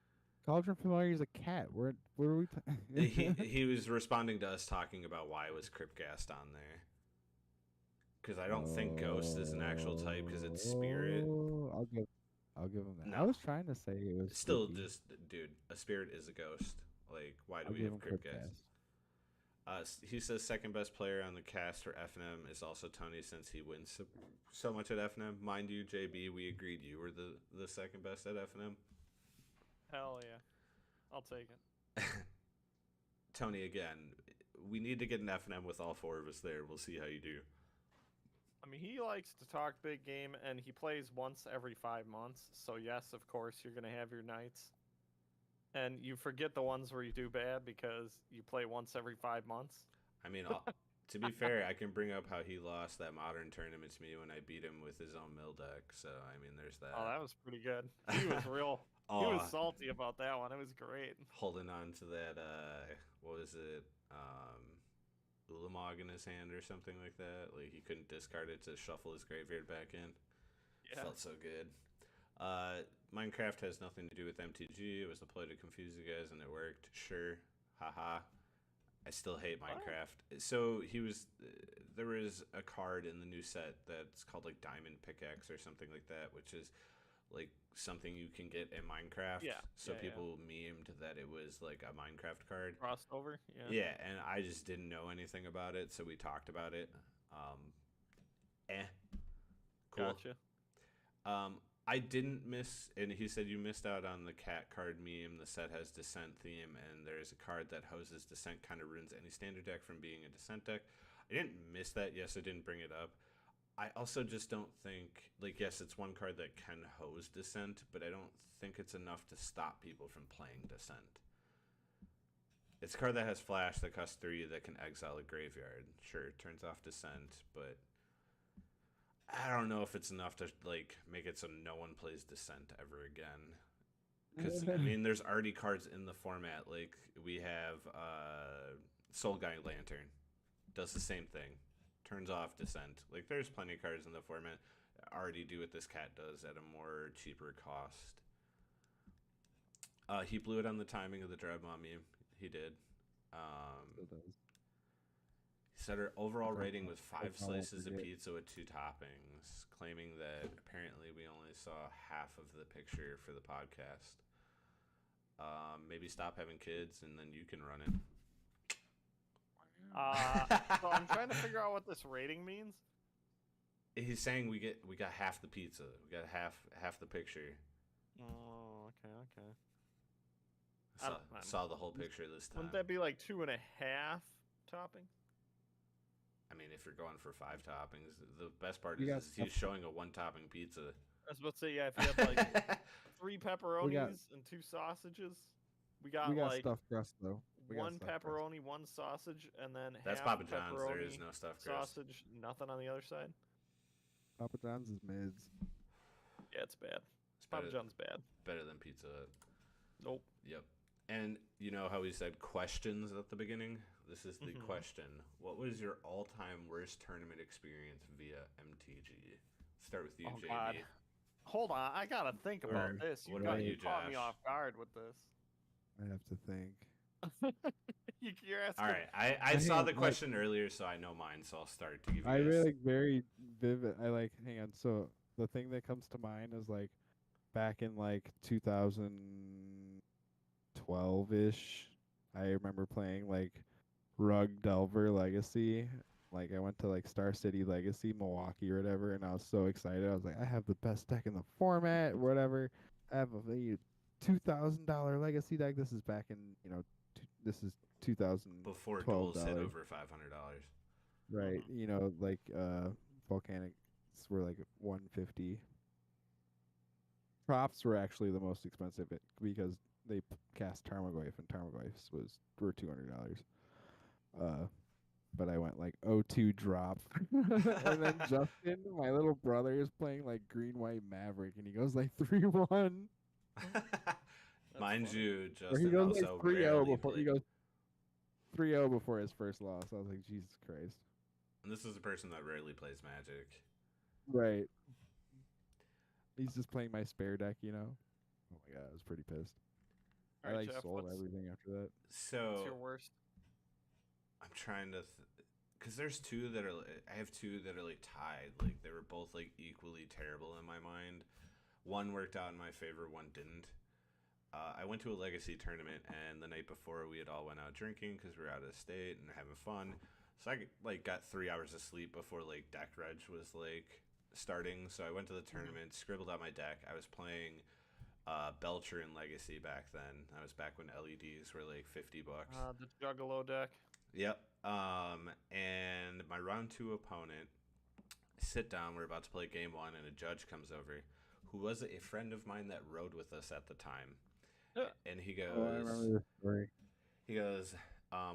Cauldron Familiar is a cat. What are we? he was responding to us talking about why was Crypt Gas on there. Because I don't think ghost is an actual type because it's spirit. Oh, I'll give him that. No. I was trying to say it was It's still spooky. just, dude, a spirit is a ghost. Like, why do I'll we give have him Crypt Crypt Gas? Gas. He says second best player on the cast for FNM is also Tony since he wins so much at FNM. Mind you, JB, we agreed you were the second best at FNM. Hell yeah. I'll take it. Tony, again, we need to get an FNM with all 4 of us there. We'll see how you do. I mean, he likes to talk big game, and he plays once every 5 months. So yes, of course, you're gonna have your nights, and you forget the ones where you do bad because you play once every 5 months. I mean, to be fair, I can bring up how he lost that modern tournament to me when I beat him with his own mill deck. So, I mean, there's that. Oh, that was pretty good. He was real. He Oh, was salty about that one. It was great. holding on to that, what was it? Ulamog in his hand or something like that. Like, he couldn't discard it to shuffle his graveyard back in. Yeah. Felt so good. Minecraft has nothing to do with MTG. It was a ploy to confuse you guys, and it worked. Sure. Haha. I still hate What? Minecraft. So there was a card in the new set that's called like Diamond Pickaxe or something like that, which is like something you can get in Minecraft. Yeah, So yeah, yeah. people memed that it was like a Minecraft card. Crossed over. Yeah. Yeah, and I just didn't know anything about it, so we talked about it. Cool. Gotcha. I didn't miss, and he said you missed out on the cat card meme. The set has Descent theme, and there's a card that hoses Descent, kind of ruins any standard deck from being a Descent deck. I didn't miss that. Yes, I didn't bring it up. I also just don't think, like, yes, it's one card that can hose Descent, but I don't think it's enough to stop people from playing Descent. It's a card that has Flash, that costs 3, that can exile a graveyard. Sure, it turns off Descent, but I don't know if it's enough to like make it so no one plays Descent ever again. Because I mean, there's already cards in the format. Like we have Soul Guy Lantern, does the same thing, turns off Descent. Like there's plenty of cards in the format that already do what this cat does at a more cheaper cost. He blew it on the timing of the Dreadmon meme. He did. He said her overall rating was 5 slices of pizza with 2 toppings, claiming that apparently we only saw half of the picture for the podcast. Maybe stop having kids and then you can run it. So I'm trying to figure out what this rating means. He's saying we got half the pizza. We got half the picture. Oh, okay. Saw the whole picture this time. Wouldn't that be like 2.5 toppings? I mean, if you're going for 5 toppings, the best part You got is he's showing a 1-topping pizza. I was about to say, yeah, if you had like 3 pepperonis and 2 sausages, we got like stuffed crust though. We got 1 stuffed crust. pepperoni, 1 sausage, and then That's half Papa John's. There pepperoni, is no stuffed crust. sausage, nothing on the other side. Papa John's is mids. Yeah, it's bad. It's Papa better, John's bad. better than Pizza Hut. Nope. Yep. And you know how we said questions at the beginning? This is the Mhm. question. What was your all-time worst tournament experience via MTG? Start with you, Oh, JB. God. Hold on, I gotta think about Or this. what You about got you, caught me Josh? off guard with this. I have to think. You're asking. All right, I saw the Like- question earlier, so I know mine, so I'll start to give you I guys. really very vivid. I like. Hang on. So the thing that comes to mind is like back in like 2012 ish. I remember playing like Rug Delver Legacy. Like I went to like Star City Legacy Milwaukee or whatever, and I was so excited. I was like, I have the best deck in the format, whatever. I have a $2,000 Legacy deck. This is back in this is 2000 Before $12. duels hit over $500. Right. Like volcanics were like 150. Props were actually the most expensive because they cast Tarmogoyf and Tarmogoyfs were $200. But I went like 0-2 drop. And then Justin, my little brother, is playing like green white Maverick and he goes like 3-1. Mind funny. you, Or he Justin goes also like 3-0 rarely before he played. goes 3-0 before his first loss. I was like, Jesus Christ. And this is a person that rarely plays Magic. Right. He's just playing my spare deck, Oh my god, I was pretty pissed. I Alright, like Jeff, sold what's everything after that. So what's your worst? I'm trying to, because there's 2 that are. I have 2 that are like tied. Like they were both like equally terrible in my mind. One worked out in my favor, one didn't. I went to a Legacy tournament, and the night before we had all went out drinking because we were out of state and having fun. So I like got 3 hours of sleep before like deck reg was like starting. So I went to the tournament, scribbled out my deck. I was playing Belcher in Legacy back then. I was back when LEDs were like $50. The Juggalo deck. Yep. And my round 2 opponent, sit down. We're about to play game 1, and a judge comes over, who was a friend of mine that rode with us at the time. Yeah. And he goes, Oh, I remember this story. he goes,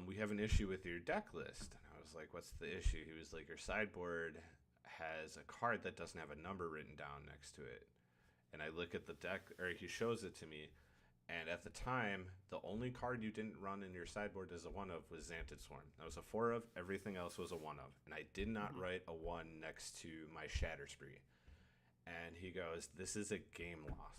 we have an issue with your deck list. And I was like, what's the issue? He was like, your sideboard has a card that doesn't have a number written down next to it. And I look at the deck, or he shows it to me. And at the time, the only card you didn't run in your sideboard as a 1-of was Xantid Swarm. That was a 4-of. Everything else was a 1-of. And I did not write a 1 next to my Shatter Spree. And he goes, this is a game loss.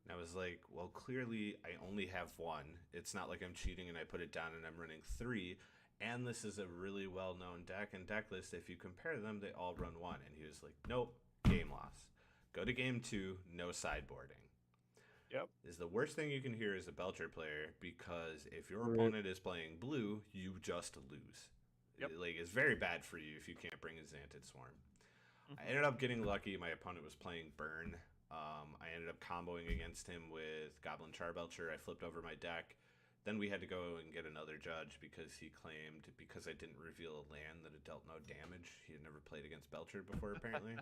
And I was like, well, clearly I only have 1. It's not like I'm cheating and I put it down and I'm running 3. And this is a really well-known deck and deck list. If you compare them, they all run 1. And he was like, nope, game loss. Go to game 2, no sideboarding. Yep. Is the worst thing you can hear as a Belcher player, because if your Right. opponent is playing blue, you just lose. Yep. Like, it's very bad for you if you can't bring a Xantid Swarm. I ended up getting lucky. My opponent was playing Burn, I ended up comboing against him with Goblin Charbelcher. I flipped over my deck. Then we had to go and get another judge because he claimed because I didn't reveal a land that it dealt no damage. He had never played against Belcher before, apparently.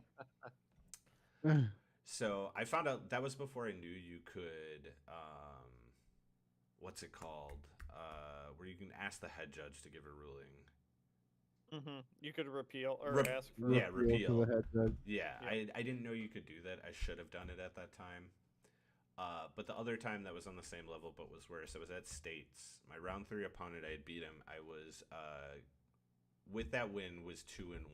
So I found out that was before I knew you could, what's it called? Where you can ask the head judge to give a ruling. You could repeal or ask for Yeah, repeal. to the head judge. Yeah, I didn't know you could do that. I should have done it at that time. But the other time that was on the same level but was worse, I was at States. My round 3 opponent, I had beat him. I was, with that win, was 2-1.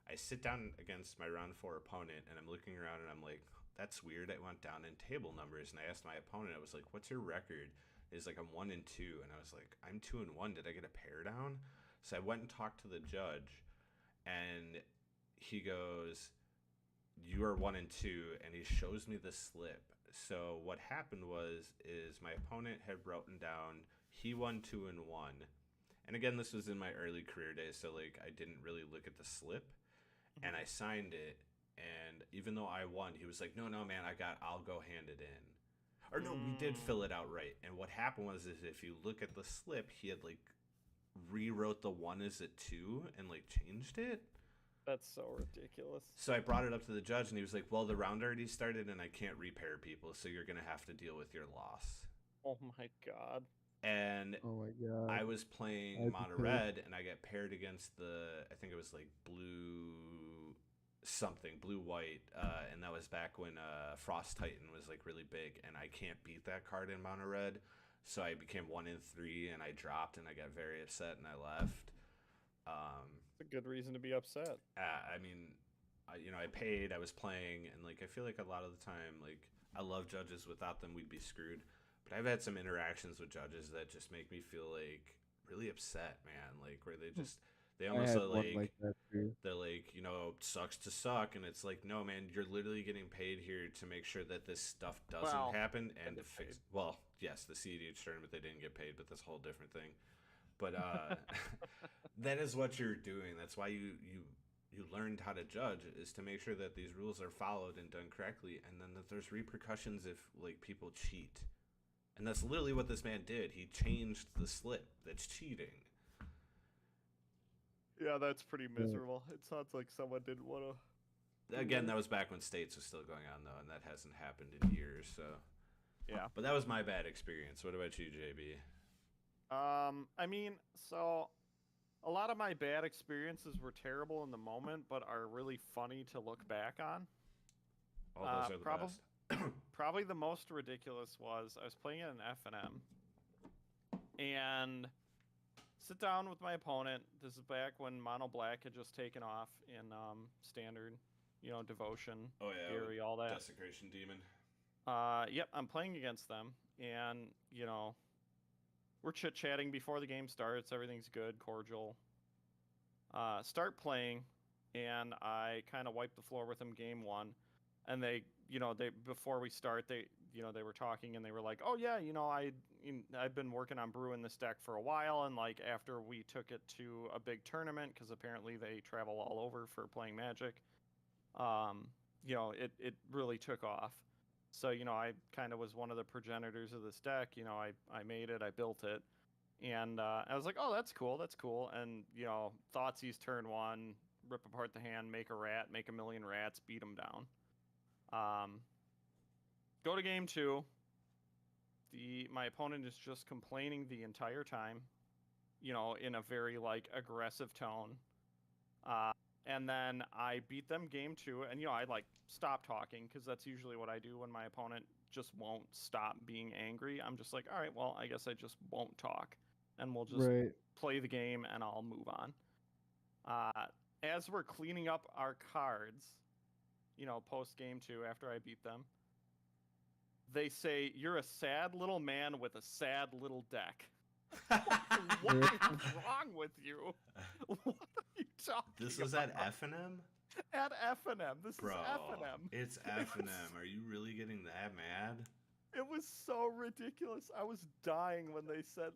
I sit down against my round 4 opponent, and I'm looking around, and I'm like, that's weird. I went down in table numbers, and I asked my opponent, I was like, what's your record? He's like, I'm 1-2. And I was like, I'm 2-1. Did I get a pair down? So I went and talked to the judge, and he goes, you are 1-2, and he shows me the slip. So what happened is my opponent had written down he won 2-1, and again, this was in my early career days, so like I didn't really look at the slip, and I signed it, and even though I won, he was like, no man, I'll go hand it in, or no, we did fill it out right. And what happened was is if you look at the slip, he had like rewrote the 1 as a 2 and like changed it. That's so ridiculous. So I brought it up to the judge, and he was like, well, the round already started, and I can't repair people, so you're going to have to deal with your loss. Oh, my God. And Oh, my God. I was playing mono red, and I got paired against I think it was like blue white, and that was back when Frost Titan was like really big, and I can't beat that card in mono red, so I became 1-3, and I dropped, and I got very upset, and I left. It's a good reason to be upset. I mean, I paid, I was playing, and like I feel like a lot of the time, like I love judges. Without them, we'd be screwed. But I've had some interactions with judges that just make me feel like really upset, man. Like where they almost like that too. they're like, sucks to suck, and it's like, no, man, you're literally getting paid here to make sure that this stuff doesn't happen and to fix. Well, yes, the CEDH tournament they didn't get paid, but that's a whole different thing. But that is what you're doing. That's why you learned how to judge, is to make sure that these rules are followed and done correctly, and then that there's repercussions if like people cheat. And that's literally what this man did. He changed the slip. That's cheating. Yeah, that's pretty miserable. It sounds like someone didn't want to. Again, that was back when States was still going on, though, and that hasn't happened in years. So yeah. But that was my bad experience. What about you, JB? I mean, so a lot of my bad experiences were terrible in the moment, but are really funny to look back on. All those are the best. Probably the most ridiculous was I was playing in an F&M, and sit down with my opponent. This is back when Mono Black had just taken off in standard, Devotion, Oh yeah, Fury, all that. Desecration Demon. Yep, I'm playing against them, and we're chit-chatting before the game starts. Everything's good, cordial. Start playing, and I kind of wipe the floor with them game 1. And they before we start, they were talking, and they were like, "Oh yeah, I've been working on brewing this deck for a while, and like after we took it to a big tournament, because apparently they travel all over for playing Magic, it really took off. So, I kind of was one of the progenitors of this deck. I made it, I built it. And I was like, oh, that's cool. And, Thoughtseize turn 1, rip apart the hand, make a rat, make a million rats, beat them down. Go to game 2. My opponent is just complaining the entire time, in a very, aggressive tone. And then I beat them game 2, and I stop talking, because that's usually what I do when my opponent just won't stop being angry. I'm just like, all right, well, I guess I just won't talk, and we'll just play the game, and I'll move on. As we're cleaning up our cards, post game 2 after I beat them, they say, "You're a sad little man with a sad little deck." What is wrong with you? What are you talking This was about? at F&M? At F&M. This Bro, is F&M. it's F&M. Are you really getting that mad? It was so ridiculous. I was dying when they said,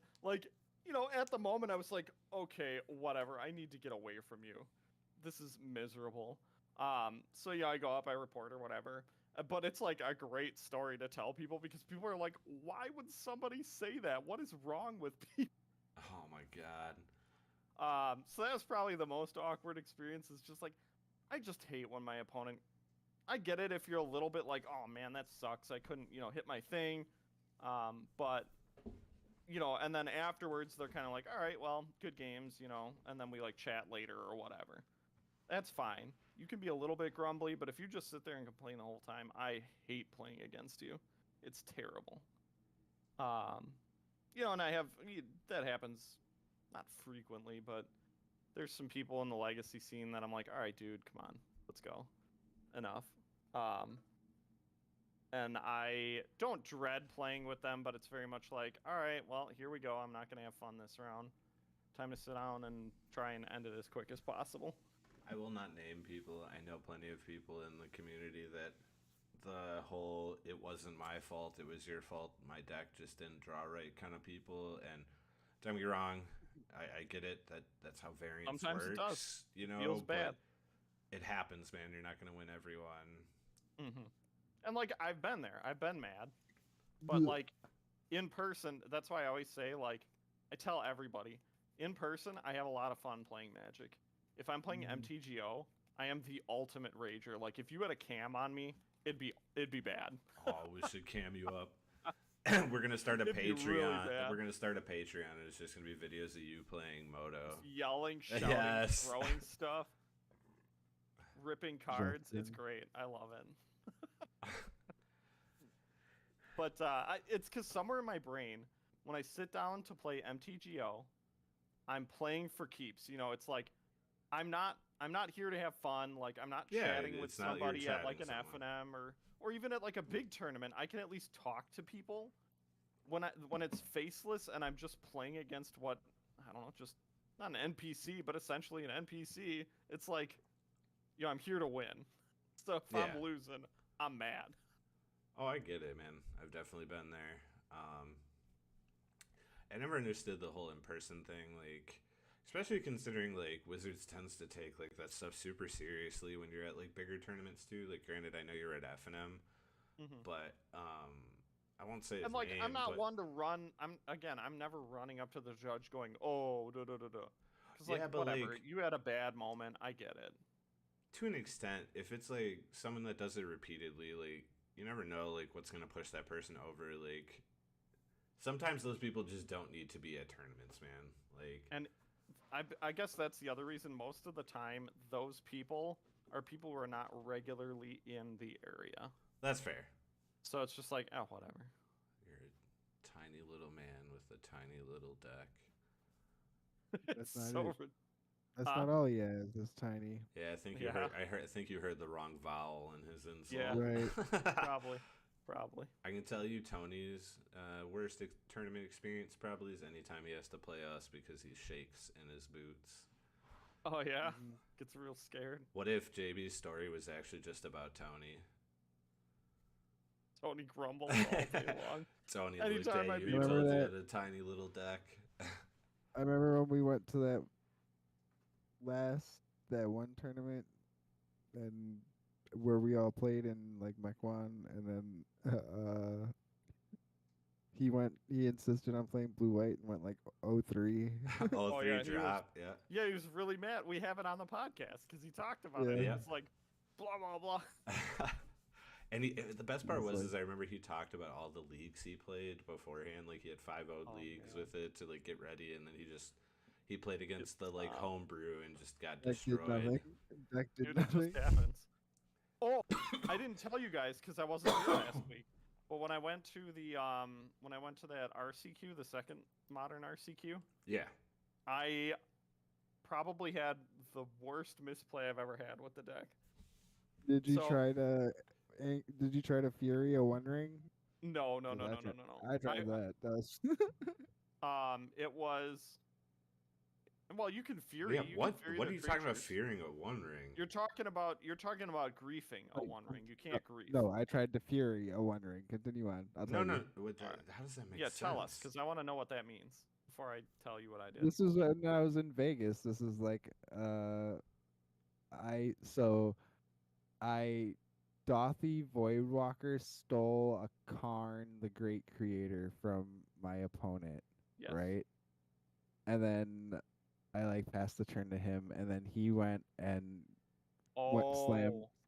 at the moment I was like, okay, whatever. I need to get away from you. This is miserable. So yeah, I go up, I report or whatever. But it's like a great story to tell people because people are like, why would somebody say that? What is wrong with people? Oh my god. So that was probably the most awkward experience. Is just like, I just hate when my opponent. I get it if you're a little bit like, oh man, that sucks. I couldn't, hit my thing. But and then afterwards they're kind of like, all right, well, good games, and then we like chat later or whatever. That's fine. You can be a little bit grumbly, but if you just sit there and complain the whole time, I hate playing against you. It's terrible. And that happens not frequently, but there's some people in the legacy scene that I'm like, all right, dude, come on, let's go. Enough. And I don't dread playing with them, but it's very much like, all right, well, here we go. I'm not going to have fun this round. Time to sit down and try and end it as quick as possible. I will not name people. I know plenty of people in the community that the whole "it wasn't my fault, it was your fault, my deck just didn't draw right" kind of people. And don't get me wrong, I get it. That's how variance Sometimes works. it does. You know, Feels bad. It happens, man. You're not going to win everyone. Mm-hmm. And like, I've been there. I've been mad. But like, in person, that's why I always say, like, I tell everybody, in person, I have a lot of fun playing Magic. If I'm playing MTGO, I am the ultimate rager. Like, if you had a cam on me, it'd be bad. Oh, we should cam you up. We're gonna start a It'd be Patreon. really bad. We're gonna start a Patreon, and it's just gonna be videos of you playing Moto. Just yelling, shouting, Yes. throwing stuff, ripping cards. It's Justin. great. I love it. But it's because somewhere in my brain, when I sit down to play MTGO, I'm playing for keeps. It's like I'm not here to have fun. Like, I'm not Yeah, chatting with it's not you're somebody at like chatting an someone. FNM or even at like a big tournament. I can at least talk to people when it's faceless and I'm just playing against what, I don't know, just not an NPC, but essentially an NPC. It's like, I'm here to win. So if Yeah. I'm losing, I'm mad. Oh, I get it, man. I've definitely been there. I never understood the whole in-person thing, like, especially considering like Wizards tends to take like that stuff super seriously when you're at like bigger tournaments too. Like, granted, I know you're at FNM, Mm-hmm. but I won't say his And like, name. I'm not but one to run. I'm never running up to the judge going, "Oh, da da da da," because like, Yeah, but, whatever. like, You had a bad moment. I get it. to an extent, if it's like someone that does it repeatedly, like, you never know like what's gonna push that person over. Like, sometimes those people just don't need to be at tournaments, man. Like, And I guess that's the other reason. Most of the time, those people are people who are not regularly in the area. that's fair. So it's just like, oh, whatever. You're a tiny little man with a tiny little deck. It's not so it. rid- That's Huh? not all he has. It's tiny. Yeah, I think you Yeah. heard. I think you heard the wrong vowel in his insult. Yeah. Right. probably. I can tell you, Tony's worst tournament experience probably is anytime he has to play us because he shakes in his boots. Oh yeah, Mhm. gets real scared. What if JB's story was actually just about Tony? Tony grumbles all day long. Tony looked Anytime I at you beat and him. told you Remember had a tiny little deck. I remember when we went to that one tournament, and where we all played in like Mech 1, and then he insisted on playing blue white and went like 0-3. Oh, Oh, three yeah, he was- drop. Yeah. Yeah, he was really mad. We have it on the podcast because he talked about it. Yeah. He Yeah. was like, blah blah blah. And the best part It's was like- is I remember he talked about all the leagues he played beforehand. Like, he had 5-0 Oh, leagues man. with it to like get ready, and then he played against the like Wow. homebrew and just got Deck did destroyed. nothing. Deck did Dude, it nothing. just happens. Oh, I didn't tell you guys because I wasn't here last week. But when I went to that RCQ, the second modern RCQ, Yeah. I probably had the worst misplay I've ever had with the deck. Did you So- try to Fury a One Ring? No. 'Cause I tried- No. I tried that. That was It was. Well, you can Fury. Yeah. you What? Can Fury What the are you talking about? creatures. Fearing a One Ring? You're talking about griefing a Like, One Ring. You can't grief. no. I tried to Fury a One Ring. Continue on. I'll No, tell no. you. Alright. How does that make Yeah, sense? tell us because I want to know what that means before I tell you what I did. This is when I was in Vegas. This is like I Dothy Voidwalker stole a Karn, the Great Creator, from my opponent, Yes. right? And then I like passed the turn to him, and then he went and Oh.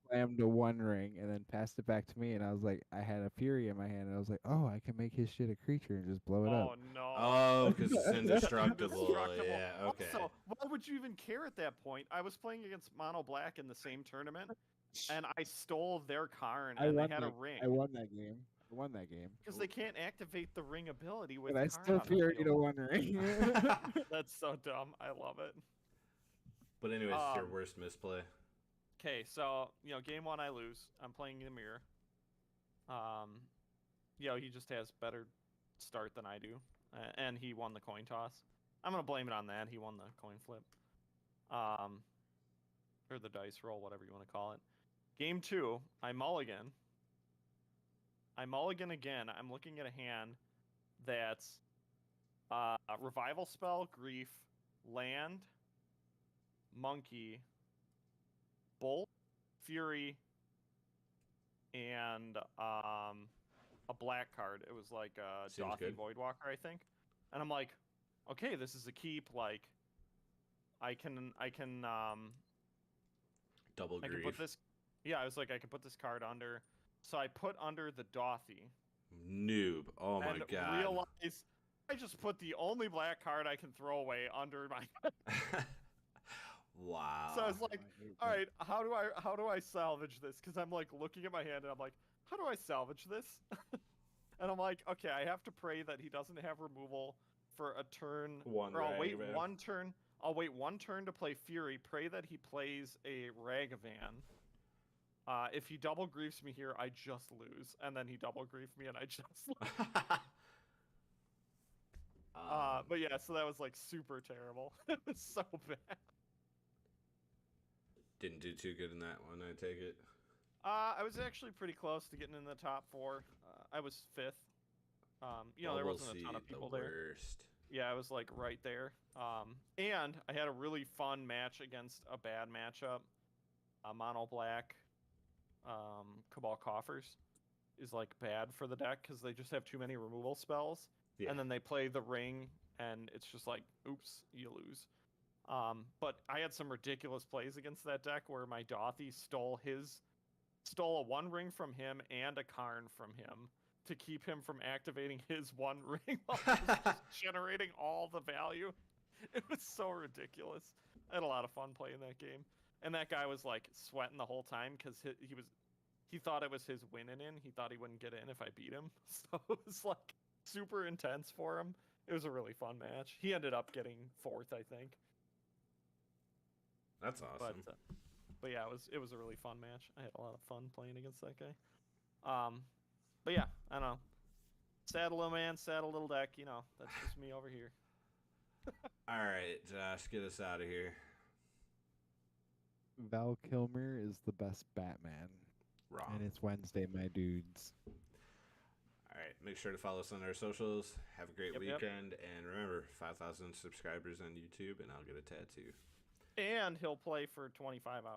slammed a One Ring, and then passed it back to me, and I was like, I had a Fury in my hand, and I was like, oh, I can make his shit a creature and just blow it up. Oh no. Oh, because it's That's indestructible. indestructible. Yeah, okay. Also, why would you even care at that point? I was playing against Mono Black in the same tournament, and I stole their Karn, and they had a ring. I won that game. I won that game. Because they can't activate the ring ability with But I Karn still on the Fury to field. One Ring. That's so dumb. I love it. But anyways, your Um, worst misplay. Okay, so game 1 I lose. I'm playing the mirror. He just has better start than I do, and he won the coin toss. I'm gonna blame it on that. He won the coin flip, or the dice roll, whatever you want to call it. Game 2, I mulligan. I mulligan again. I'm looking at a hand that's revival spell, grief, land, monkey, bolt, fury, and a black card. It was like Seems Dothy good. Voidwalker, I think. And I'm like, okay, this is a keep. Like, I can Double I can grief. put this. Yeah, I was like, I can put this card under. So I put under the Dothy. Noob. Oh my and god. realize I just put the only black card I can throw away under my. Wow. So I was like, all right, how do I salvage this? Because I'm like looking at my hand and I'm like, how do I salvage this? And I'm like, okay, I have to pray that he doesn't have removal for a turn. One or I'll wait Ragavan. one turn. I'll wait one turn to play Fury. Pray that he plays a Ragavan. If he double griefs me here, I just lose, and then he double griefed me, and I just lose. But yeah, so that was like super terrible. It was so bad. Didn't do too good in that one, I take it. I was actually pretty close to getting in the top 4. I was 5th. Well, there we'll wasn't a ton of see people the there. worst. Yeah, I was like right there. And I had a really fun match against a bad matchup. Mono Black, Cabal Coffers is like bad for the deck because they just have too many removal spells. Yeah. And then they play the ring, and it's just like, oops, you lose. But I had some ridiculous plays against that deck where my Dothy stole a One Ring from him and a Karn from him to keep him from activating his One Ring while I was just generating all the value. It was so ridiculous. I had a lot of fun playing that game. And that guy was like sweating the whole time because he thought it was his winning in. He thought he wouldn't get in if I beat him. So it was like super intense for him. It was a really fun match. He ended up getting 4th, I think. That's awesome. But yeah, it was a really fun match. I had a lot of fun playing against that guy. But yeah, I don't know. Sad little man, sad little deck. That's just me over here. All right, Josh, get us out of here. Val Kilmer is the best Batman. Wrong. And it's Wednesday, my dudes. All right, make sure to follow us on our socials. Have a great Yep. weekend. And remember, 5,000 subscribers on YouTube, and I'll get a tattoo. And he'll play for 25 hours.